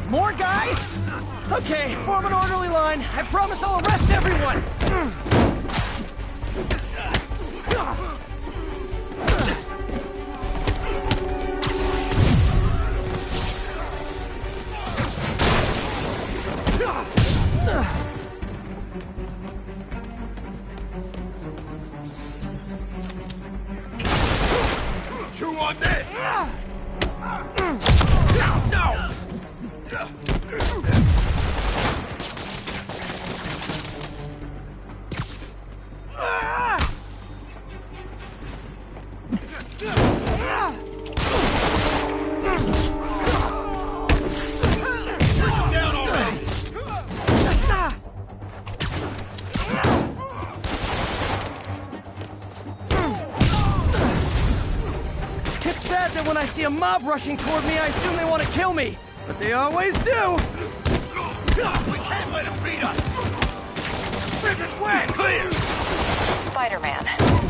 More guys? Okay, form an orderly line. I promise I'll arrest everyone! Chew on this! When I see a mob rushing toward me, I assume they want to kill me. But they always do! We can't let them beat us! Bridget's way! Clear! Spider-Man,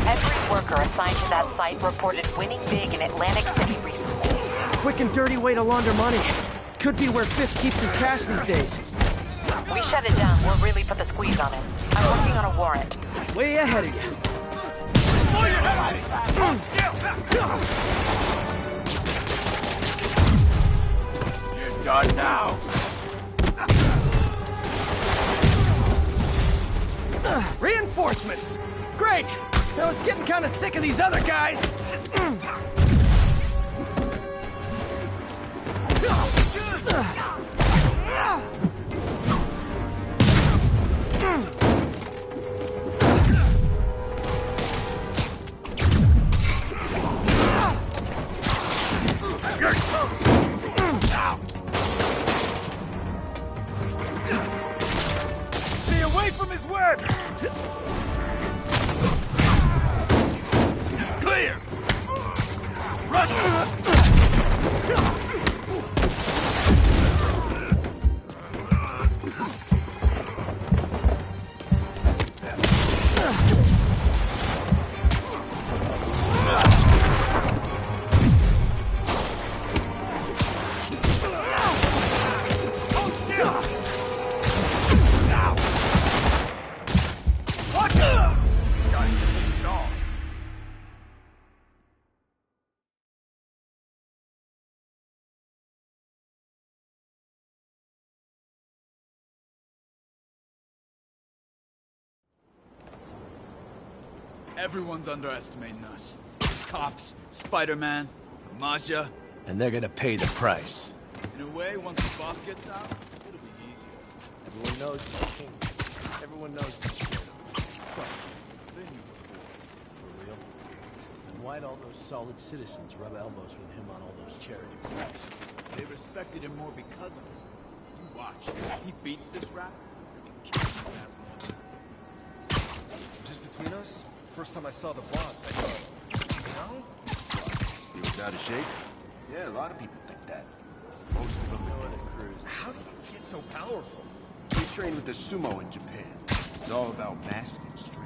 every worker assigned to that site reported winning big in Atlantic City recently. Quick and dirty way to launder money. Could be where Fisk keeps his cash these days. We shut it down, we'll really put the squeeze on him. I'm working on a warrant. Way ahead of you. Pull your head out! You're done now! Reinforcements! Great! I was getting kind of sick of these other guys. Stay away from his web! Clear! Run! Everyone's underestimating us. Cops, Spider-Man, Masha, And they're gonna pay the price. In a way, once the boss gets out, it'll be easier. Everyone knows he's the king. Everyone knows he's the king. Been you before. For real? And why'd all those solid citizens rub elbows with him on all those charity programs? They respected him more because of it. You watch. He beats this rat. Just between us? First time I saw the boss, I thought, no? He was out of shape? Yeah, a lot of people think that. Most of them know it cruise. How do you get so powerful? We trained with the sumo in Japan. It's all about mass and strength.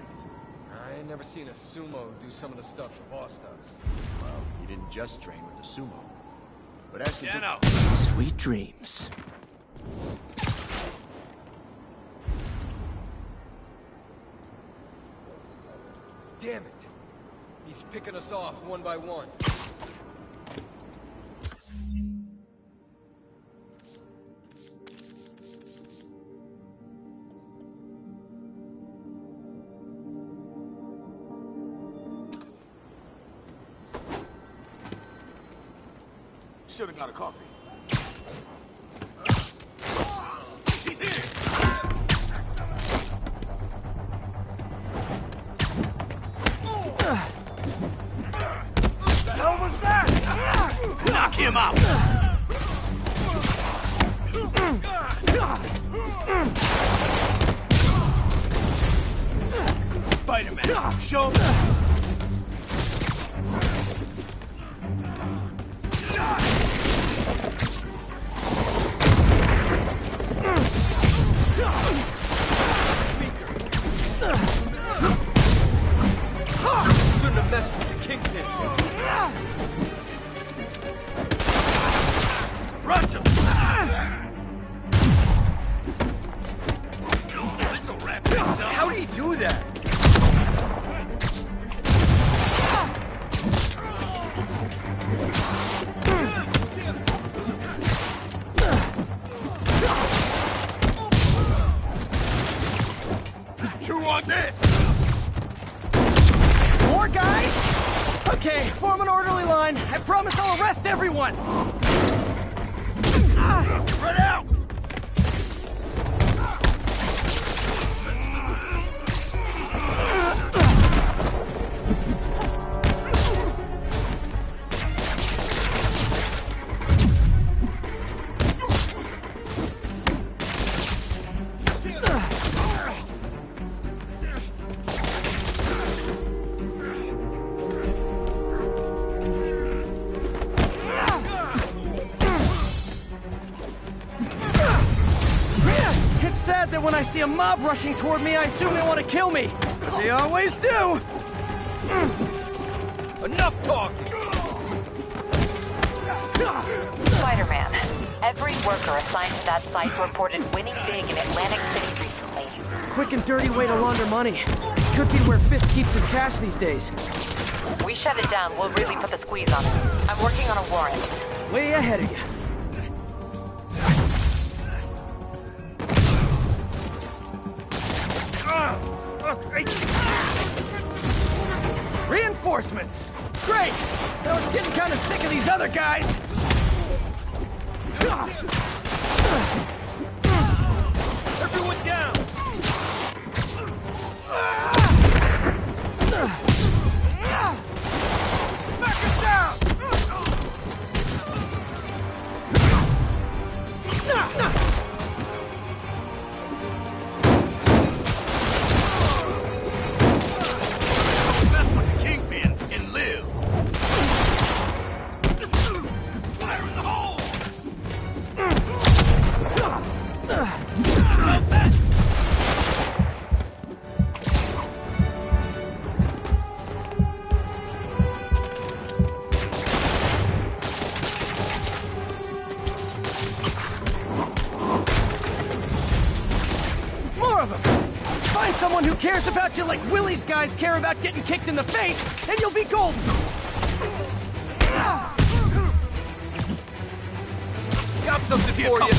I ain't never seen a sumo do some of the stuff the boss does. Well, he didn't just train with the sumo. But as to Sweet dreams. Damn it! He's picking us off one by one. Should have got a coffee. The hell was that? Knock him out! Spider-Man, show me! Shouldn't have messed with the kingpin. Rush him! This'll wrap things up. How do you do that? Chew on this! More guys? Okay, form an orderly line. I promise I'll arrest everyone. Spread out! It's sad that when I see a mob rushing toward me, I assume they want to kill me. But they always do. Enough talking! Spider-Man, every worker assigned to that site reported winning big in Atlantic City recently. Quick and dirty way to launder money. Could be where Fisk keeps his cash these days. We shut it down, we'll really put the squeeze on it. I'm working on a warrant. Way ahead of you. Reinforcements! Great! I was getting kind of sick of these other guys! Everyone down! Back him down! Mess with the kingpins and live! Fire in the hole! More of them! Find someone who cares about you like Willie's guys care about getting kicked in the face, and you'll be golden! Got something for you.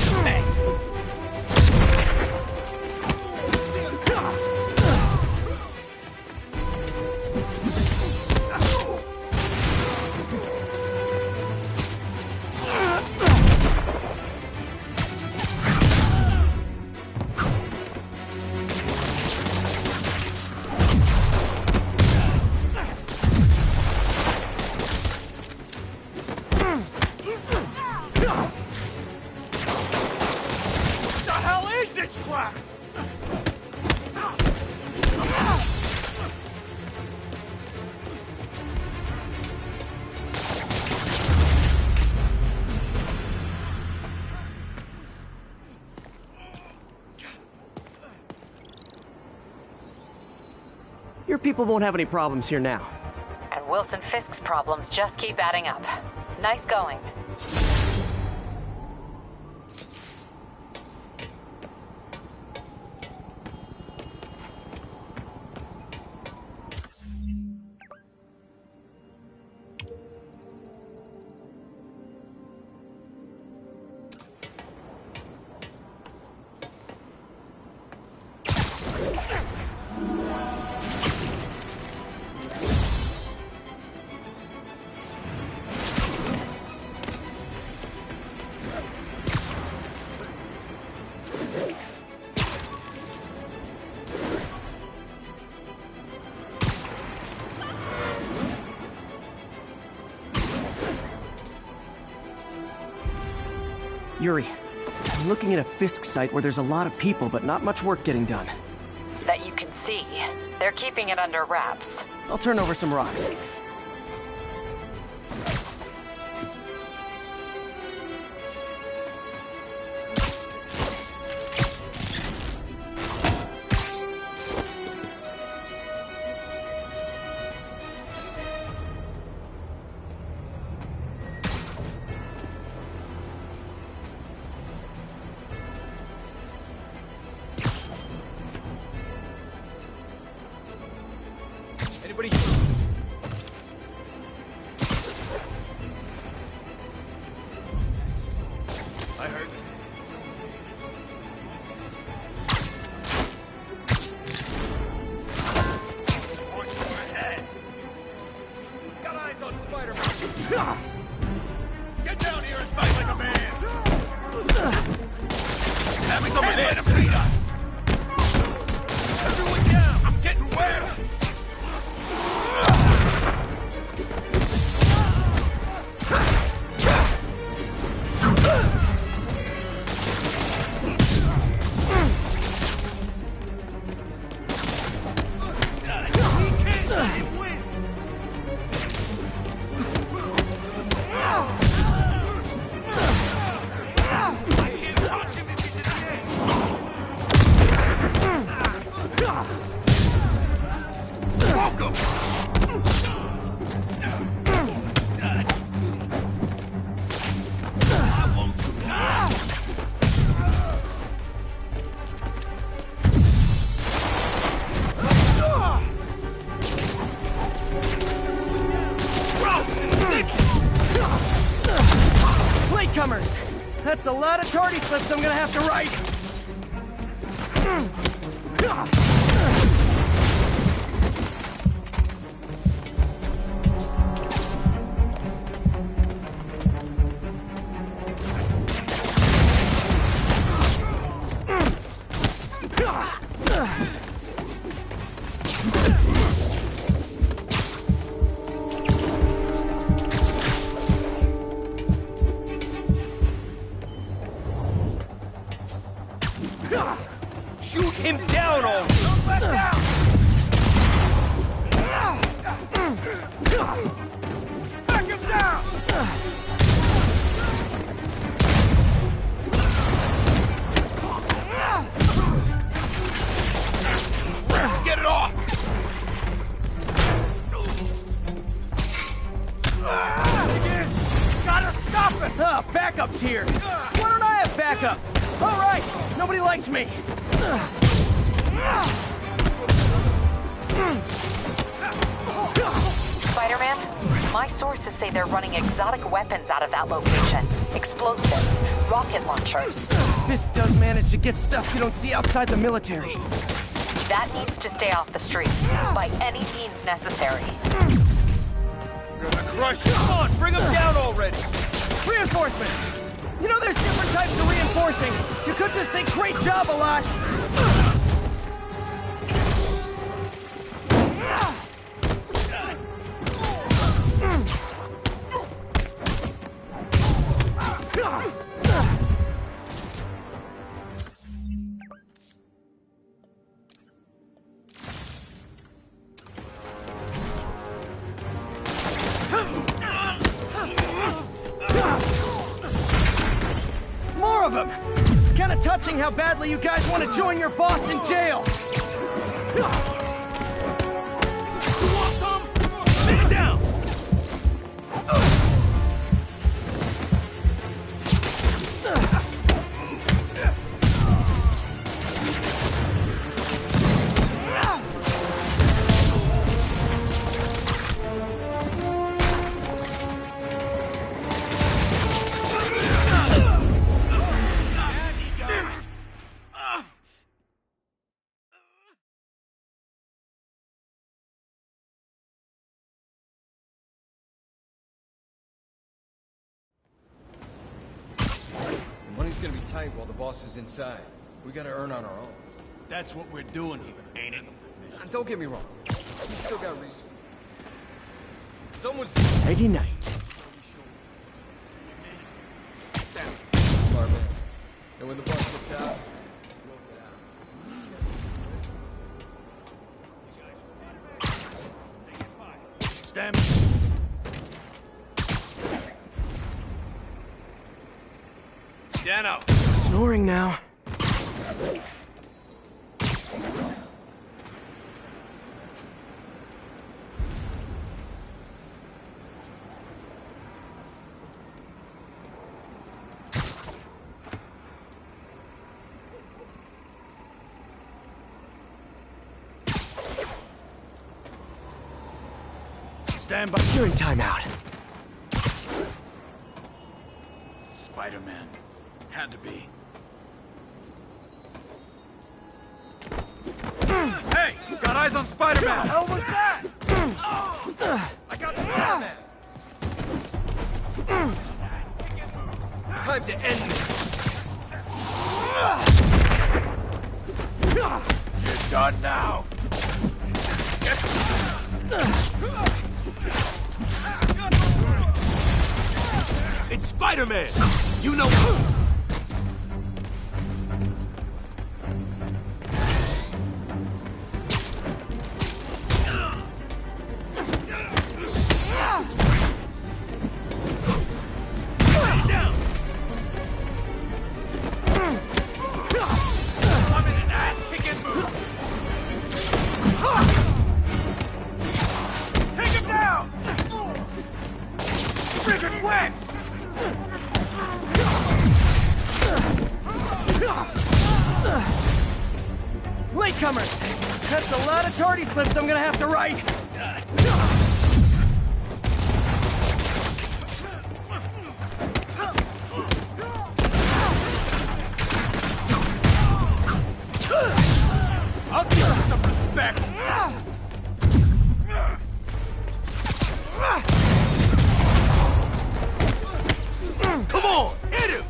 this crap! Your people won't have any problems here now. And Wilson Fisk's problems just keep adding up. Nice going. Yuri, I'm looking at a Fisk site where there's a lot of people, but not much work getting done. That you can see. They're keeping it under wraps. I'll turn over some rocks. Anybody? I heard. Got eyes on Spiderman. Get down here and fight like a man. Have me over there to beat us. Everyone down. I'm getting wet. Latecomers! That's a lot of tardy slips I'm gonna have to write! Shoot him down, all back down. Back him down. Get it off. Gotta stop it. Ah, backup's here. Why don't I have backup? All right, nobody likes me. Spider-Man, my sources say they're running exotic weapons out of that location. Explosives, rocket launchers. Fisk does manage to get stuff you don't see outside the military. That needs to stay off the streets, by any means necessary. Gonna crush you. Come on, bring him down already. Reinforcements! You know there's different types of reinforcing. You could just say great job a lot. kind of touching how badly you guys want to join your boss in jail. You want some? Sit down! The money's gonna be tight while the boss is inside. We gotta earn on our own. That's what we're doing here, ain't it? And don't get me wrong, we still got resources. Someone's... Friday night. Smart man. And when the boss gets out, Stand. Dano. Snoring now. Stand by. You're in timeout. Spider-Man. Had to be. Hey! Got eyes on Spider-Man! What the hell was that? I got Spider-Man! time to end this. You're done now! It's Spider-Man! You know... Latecomers! That's a lot of tardy slips I'm gonna have to write! I'll give you some respect! Come on, hit him!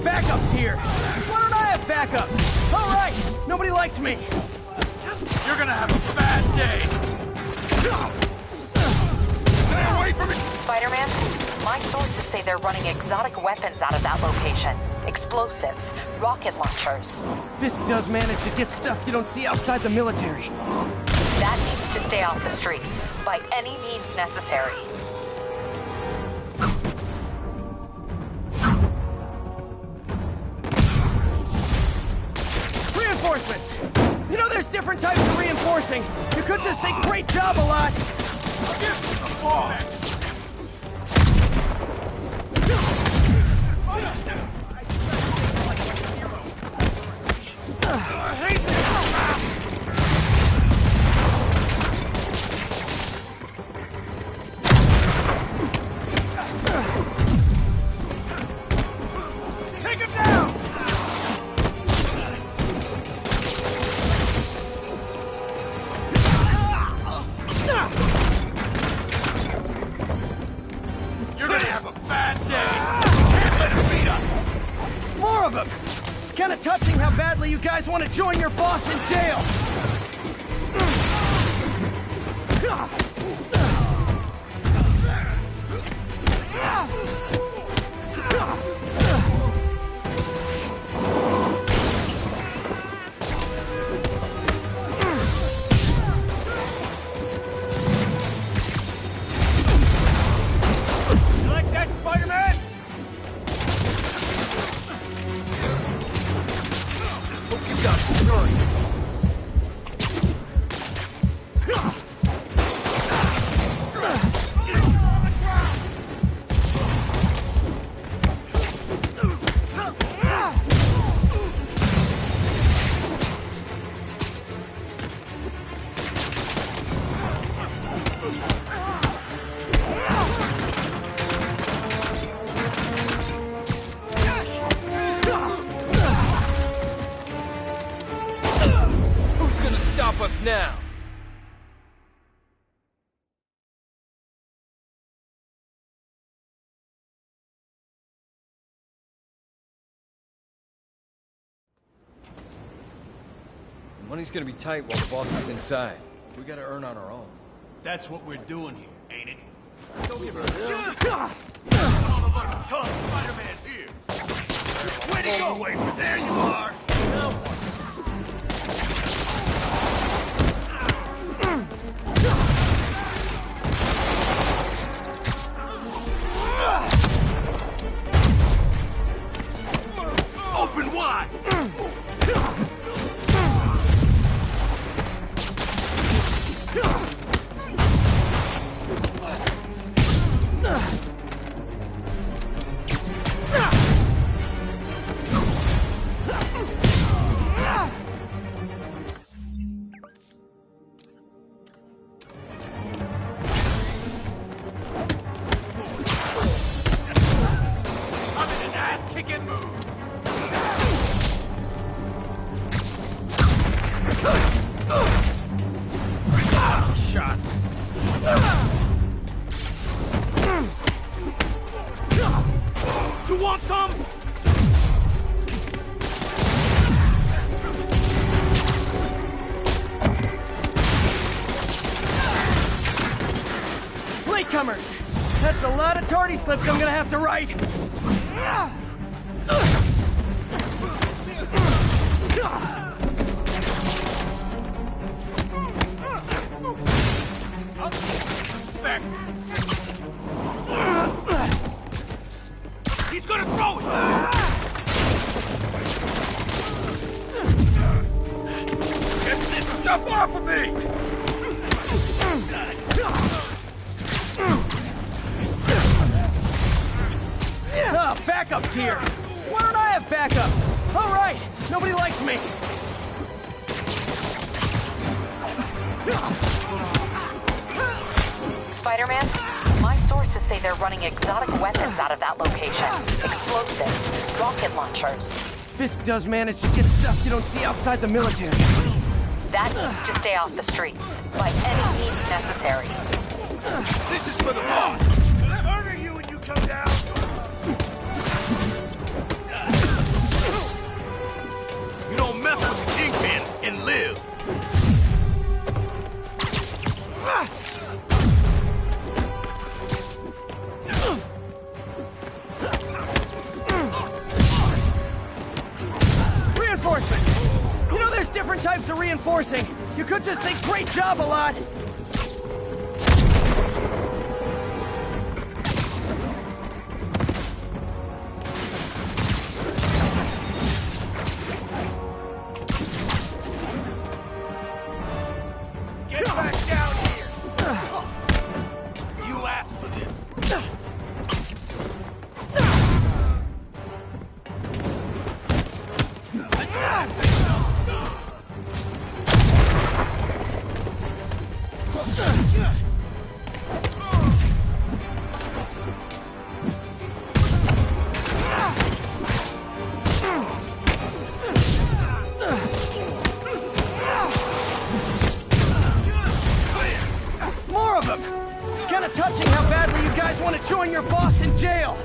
Backup's here! Why don't I have backup? Alright! Nobody likes me! You're gonna have a bad day! Stay away from me! Spider-Man, my sources say they're running exotic weapons out of that location. Explosives, rocket launchers. Fisk does manage to get stuff you don't see outside the military. That needs to stay off the streets, by any means necessary. Reinforcements! You know there's different types of reinforcing. You could just say great job a lot. I'll give you the ball. I hate this! Take him down! You're gonna have a bad day! Can't let him beat us! More of them! It's kind of touching how badly you guys want to join your boss in jail! now. The money's gonna be tight while the boss is inside. We gotta earn on our own. That's what we're doing here, ain't it? Don't give her Spider-Man's here. Where'd he go? Wait, there you are. Open wide. You want some? Latecomers! That's a lot of tardy slips I'm gonna have to write! Back. He's gonna throw it! Get this stuff off of me! Backup's here! Why don't I have backup? All right, nobody likes me! Spider-Man, my sources say they're running exotic weapons out of that location. Explosives, rocket launchers. Fisk does manage to get stuff you don't see outside the military. That needs to stay off the streets, by any means necessary. This is for the boss! I'll murder you when you come down! You don't mess with the Kingpin and live! Reinforcement! You know there's different types of reinforcing. You could just say great job a lot. Get back down here! You asked for this. More of them! It's kind of touching how badly you guys want to join your boss in jail.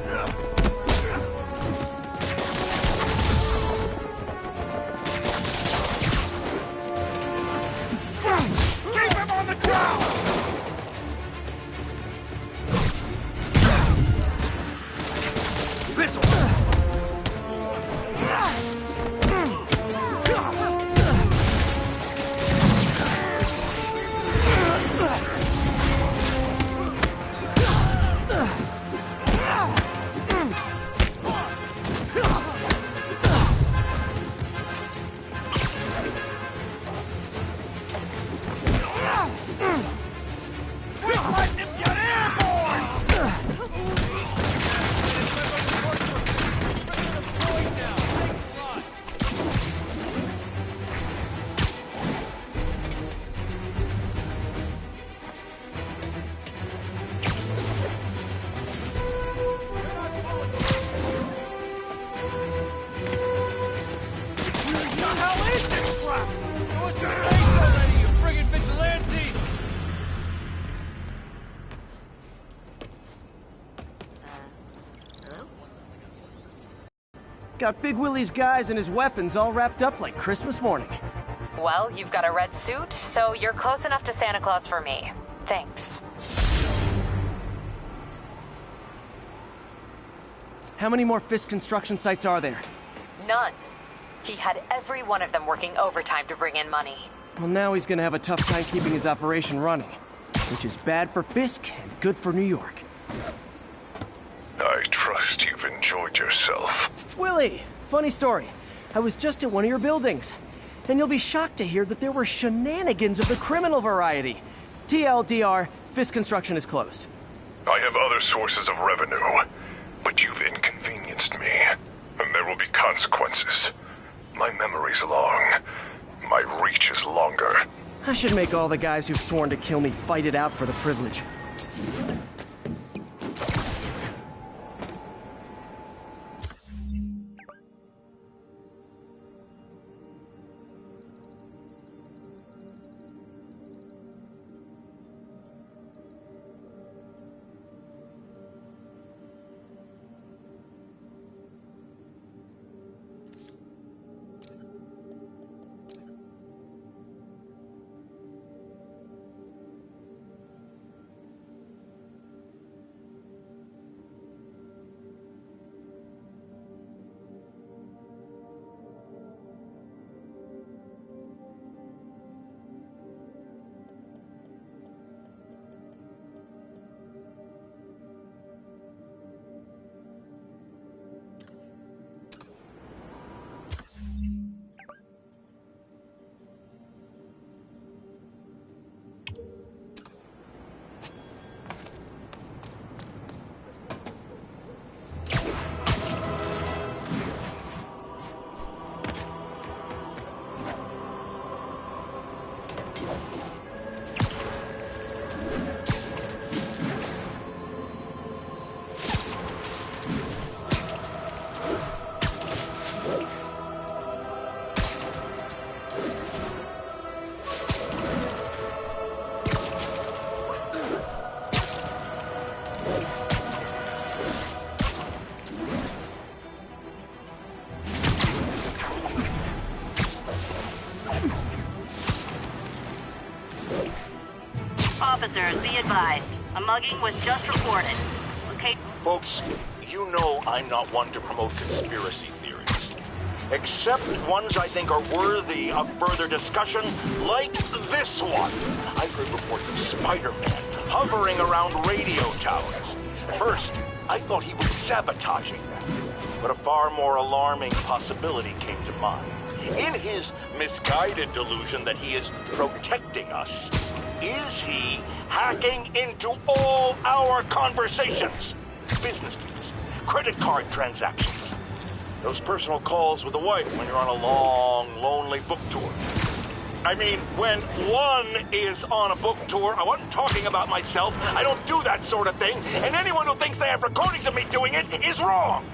Keep him on the ground! What's your face already, you Got Big Willie's guys and his weapons all wrapped up like Christmas morning. Well, you've got a red suit, so you're close enough to Santa Claus for me. Thanks. How many more Fisk construction sites are there? None. He had every one of them working overtime to bring in money. Well, now he's gonna have a tough time keeping his operation running, which is bad for Fisk and good for New York. I trust you've enjoyed yourself. Willie, funny story. I was just at one of your buildings, and you'll be shocked to hear that there were shenanigans of the criminal variety. TLDR, Fisk construction is closed. I have other sources of revenue, but you've inconvenienced me, and there will be consequences. My memory's long. My reach is longer. I should make all the guys who've sworn to kill me fight it out for the privilege. Officers, be advised. A mugging was just reported. Okay? Folks, you know I'm not one to promote conspiracy theories. Except ones I think are worthy of further discussion, like this one. I've heard reports of Spider-Man hovering around radio towers. At first, I thought he was sabotaging them. But a far more alarming possibility came to mind. In his misguided delusion that he is protecting us, is he hacking into all our conversations? Business deals, credit card transactions, those personal calls with the wife when you're on a long, lonely book tour. I mean, when one is on a book tour, I wasn't talking about myself. I don't do that sort of thing, and anyone who thinks they have recordings of me doing it is wrong.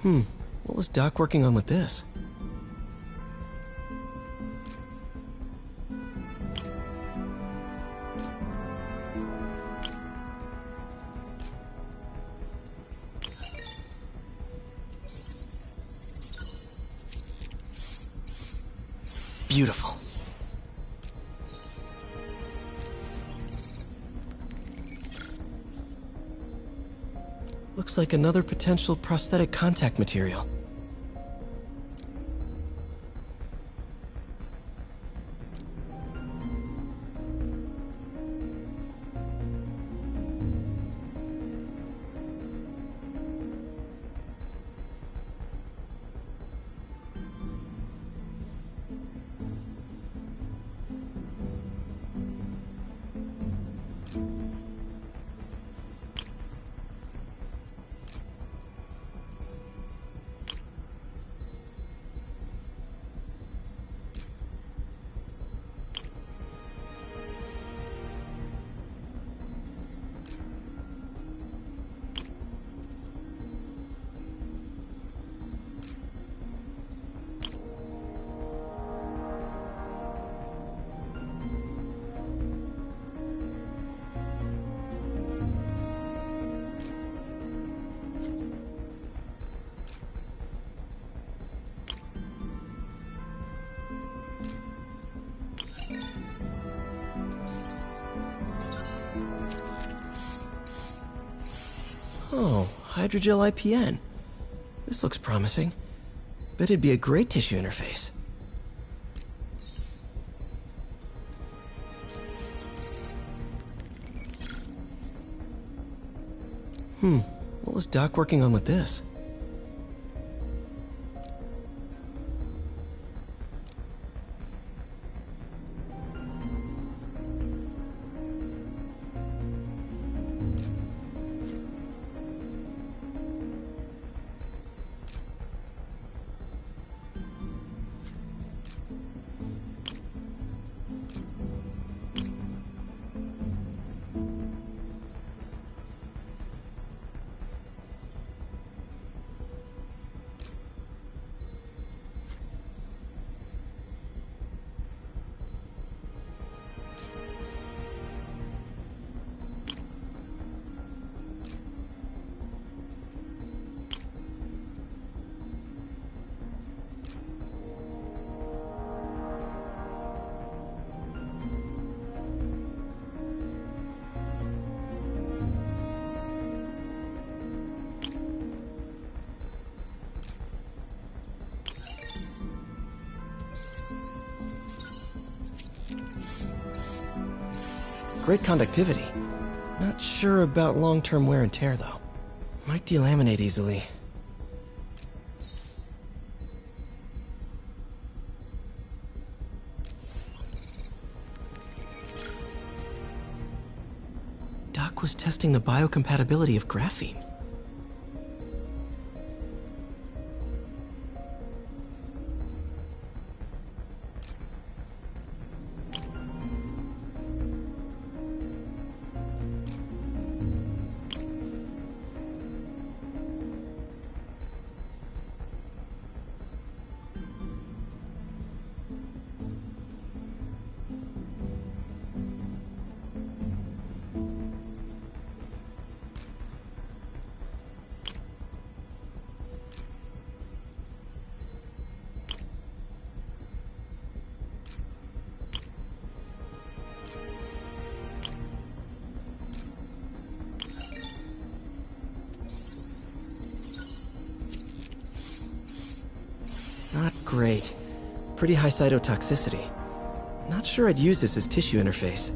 What was Doc working on with this? Beautiful. Looks like another potential prosthetic contact material. Oh, hydrogel IPN. This looks promising. Bet it'd be a great tissue interface. What was Doc working on with this? Great conductivity. Not sure about long-term wear and tear, though. Might delaminate easily. Doc was testing the biocompatibility of graphene. Not great. Pretty high cytotoxicity. Not sure I'd use this as tissue interface.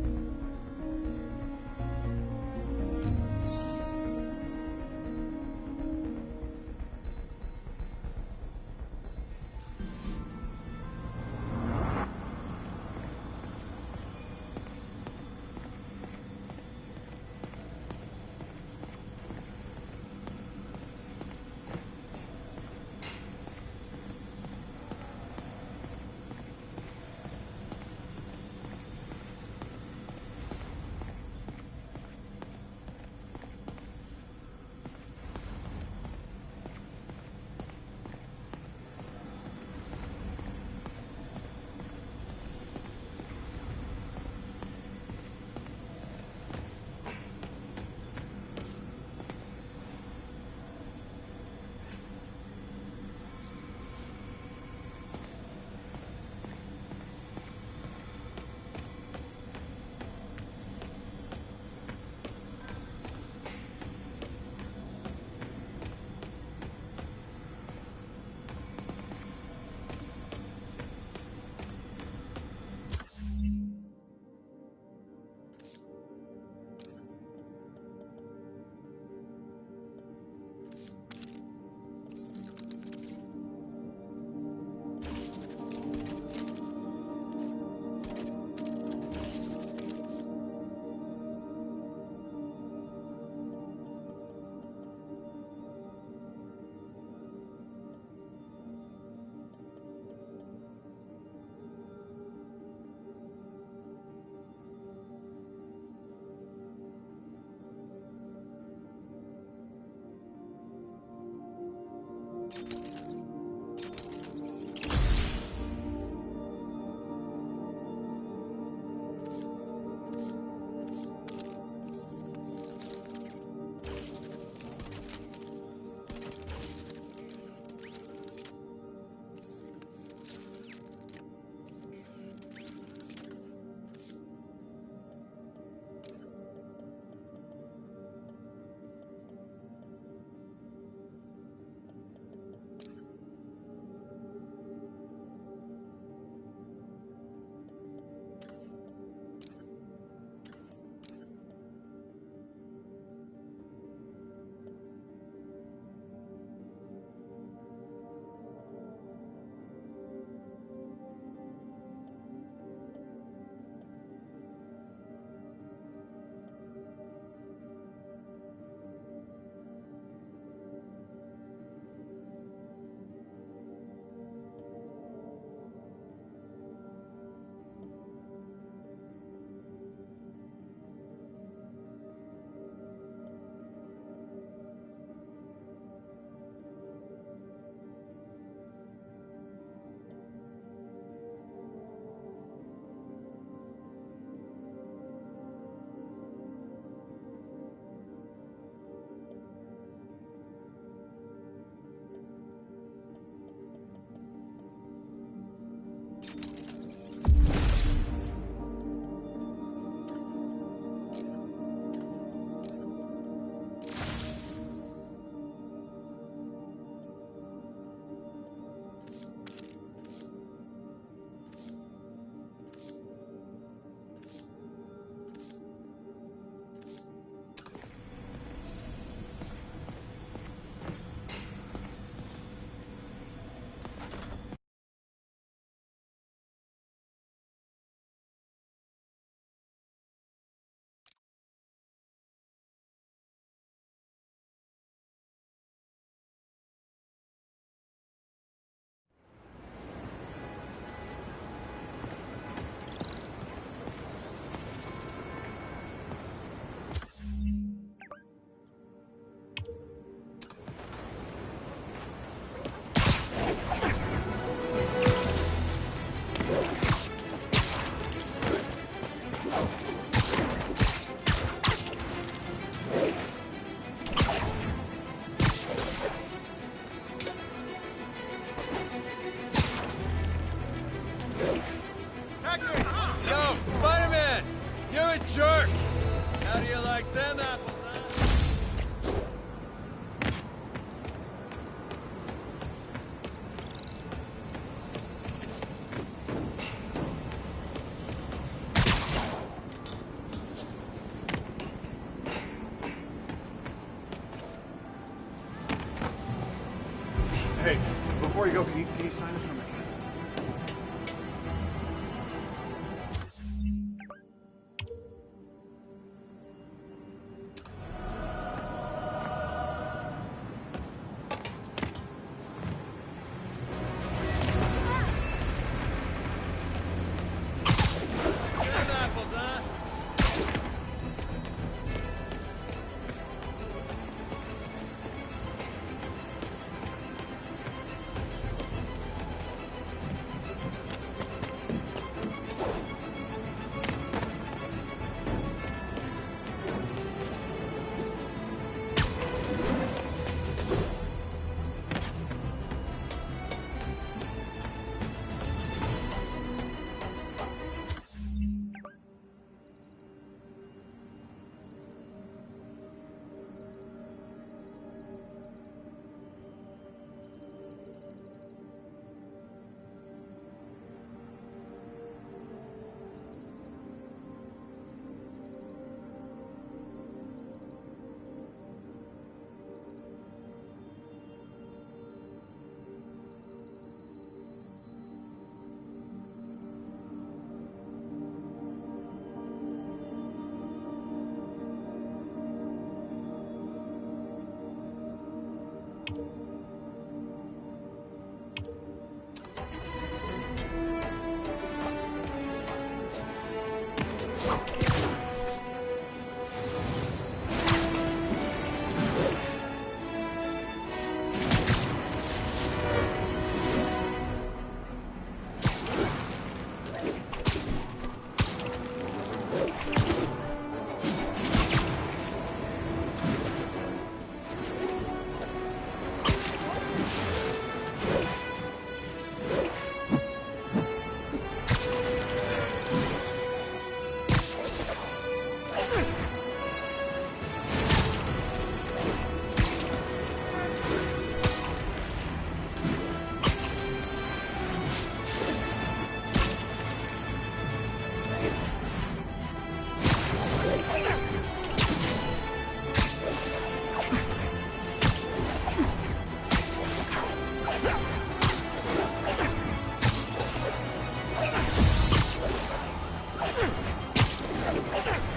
Yo, Spider-Man! You're a jerk! How do you like them apples, huh? Hey, before you go, can you sign it for me? Them apples, huh?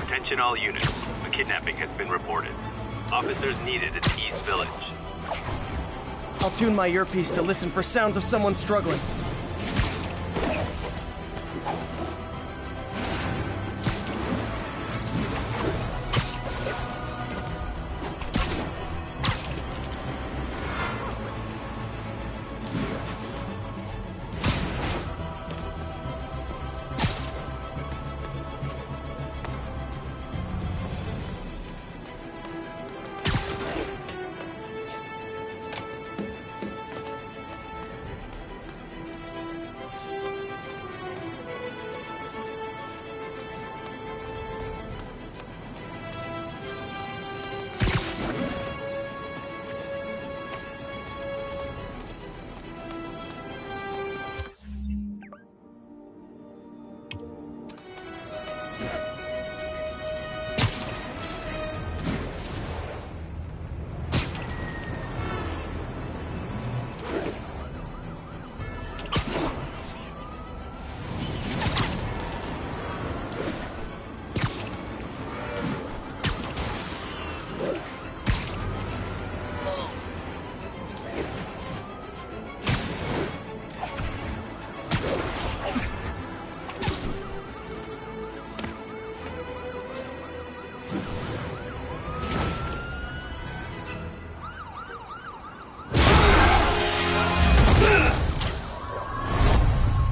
Attention all units. A kidnapping has been reported. Officers needed at East Village. I'll tune my earpiece to listen for sounds of someone struggling.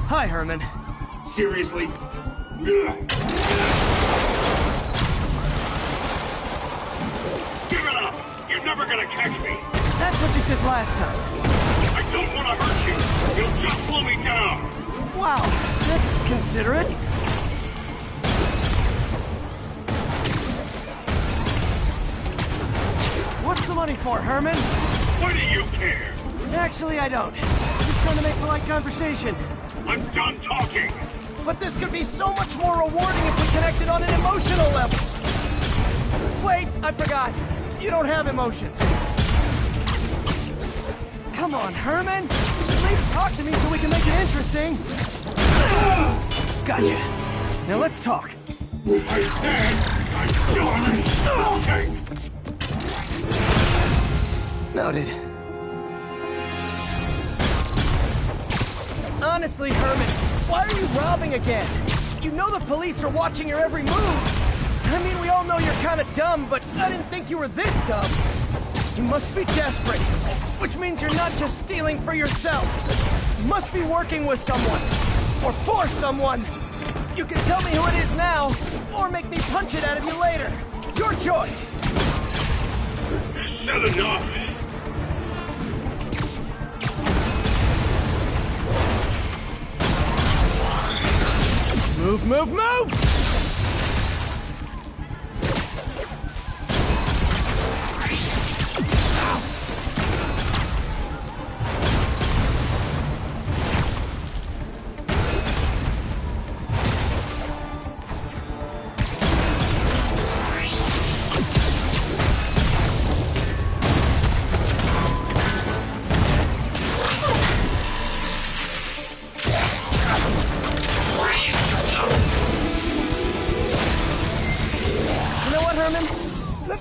Hi, Herman. Seriously? Give it up! You're never gonna catch me! That's what you said last time. I don't want to hurt you! You'll just slow me down! Wow, that's considerate. money for, Herman? What do you care? Actually, I don't. Just trying to make polite conversation. I'm done talking. But this could be so much more rewarding if we connected on an emotional level. Wait, I forgot. You don't have emotions. Come on, Herman. At least talk to me so we can make it interesting. Gotcha. Now let's talk. I said I'm done talking. Noted. Honestly, Herman, why are you robbing again? You know the police are watching your every move. I mean, we all know you're kind of dumb, but I didn't think you were this dumb. You must be desperate, which means you're not just stealing for yourself. You must be working with someone, or for someone. You can tell me who it is now, or make me punch it out of you later. Your choice. Said enough. Move, move, move!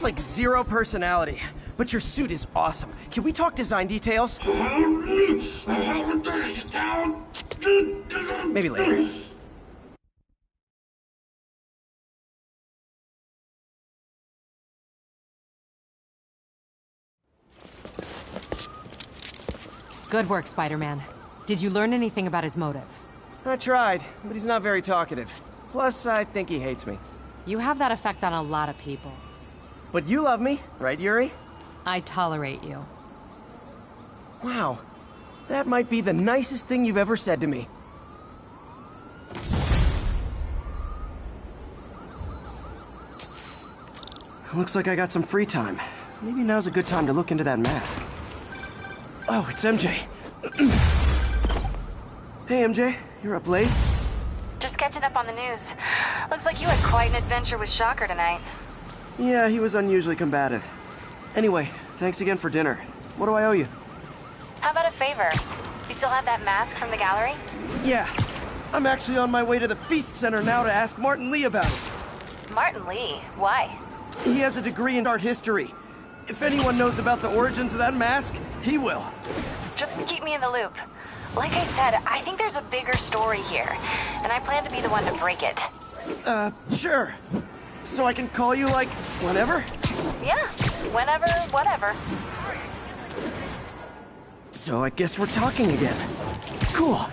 Like zero personality, but your suit is awesome. Can we talk design details? Maybe later. Good work, Spider-Man. Did you learn anything about his motive? I tried, but he's not very talkative. Plus, I think he hates me. You have that effect on a lot of people. But you love me, right, Yuri? I tolerate you. Wow. That might be the nicest thing you've ever said to me. Looks like I got some free time. Maybe now's a good time to look into that mask. Oh, it's MJ. Hey, MJ. You're up late? Just catching up on the news. Looks like you had quite an adventure with Shocker tonight. Yeah, he was unusually combative. Anyway, thanks again for dinner. What do I owe you? How about a favor? You still have that mask from the gallery? Yeah. I'm actually on my way to the Feast Center now to ask Martin Lee about it. Martin Lee? Why? He has a degree in art history. If anyone knows about the origins of that mask, he will. Just keep me in the loop. Like I said, I think there's a bigger story here, and I plan to be the one to break it. Sure. So I can call you, like, whenever? Yeah, whenever, whatever. So I guess we're talking again. Cool.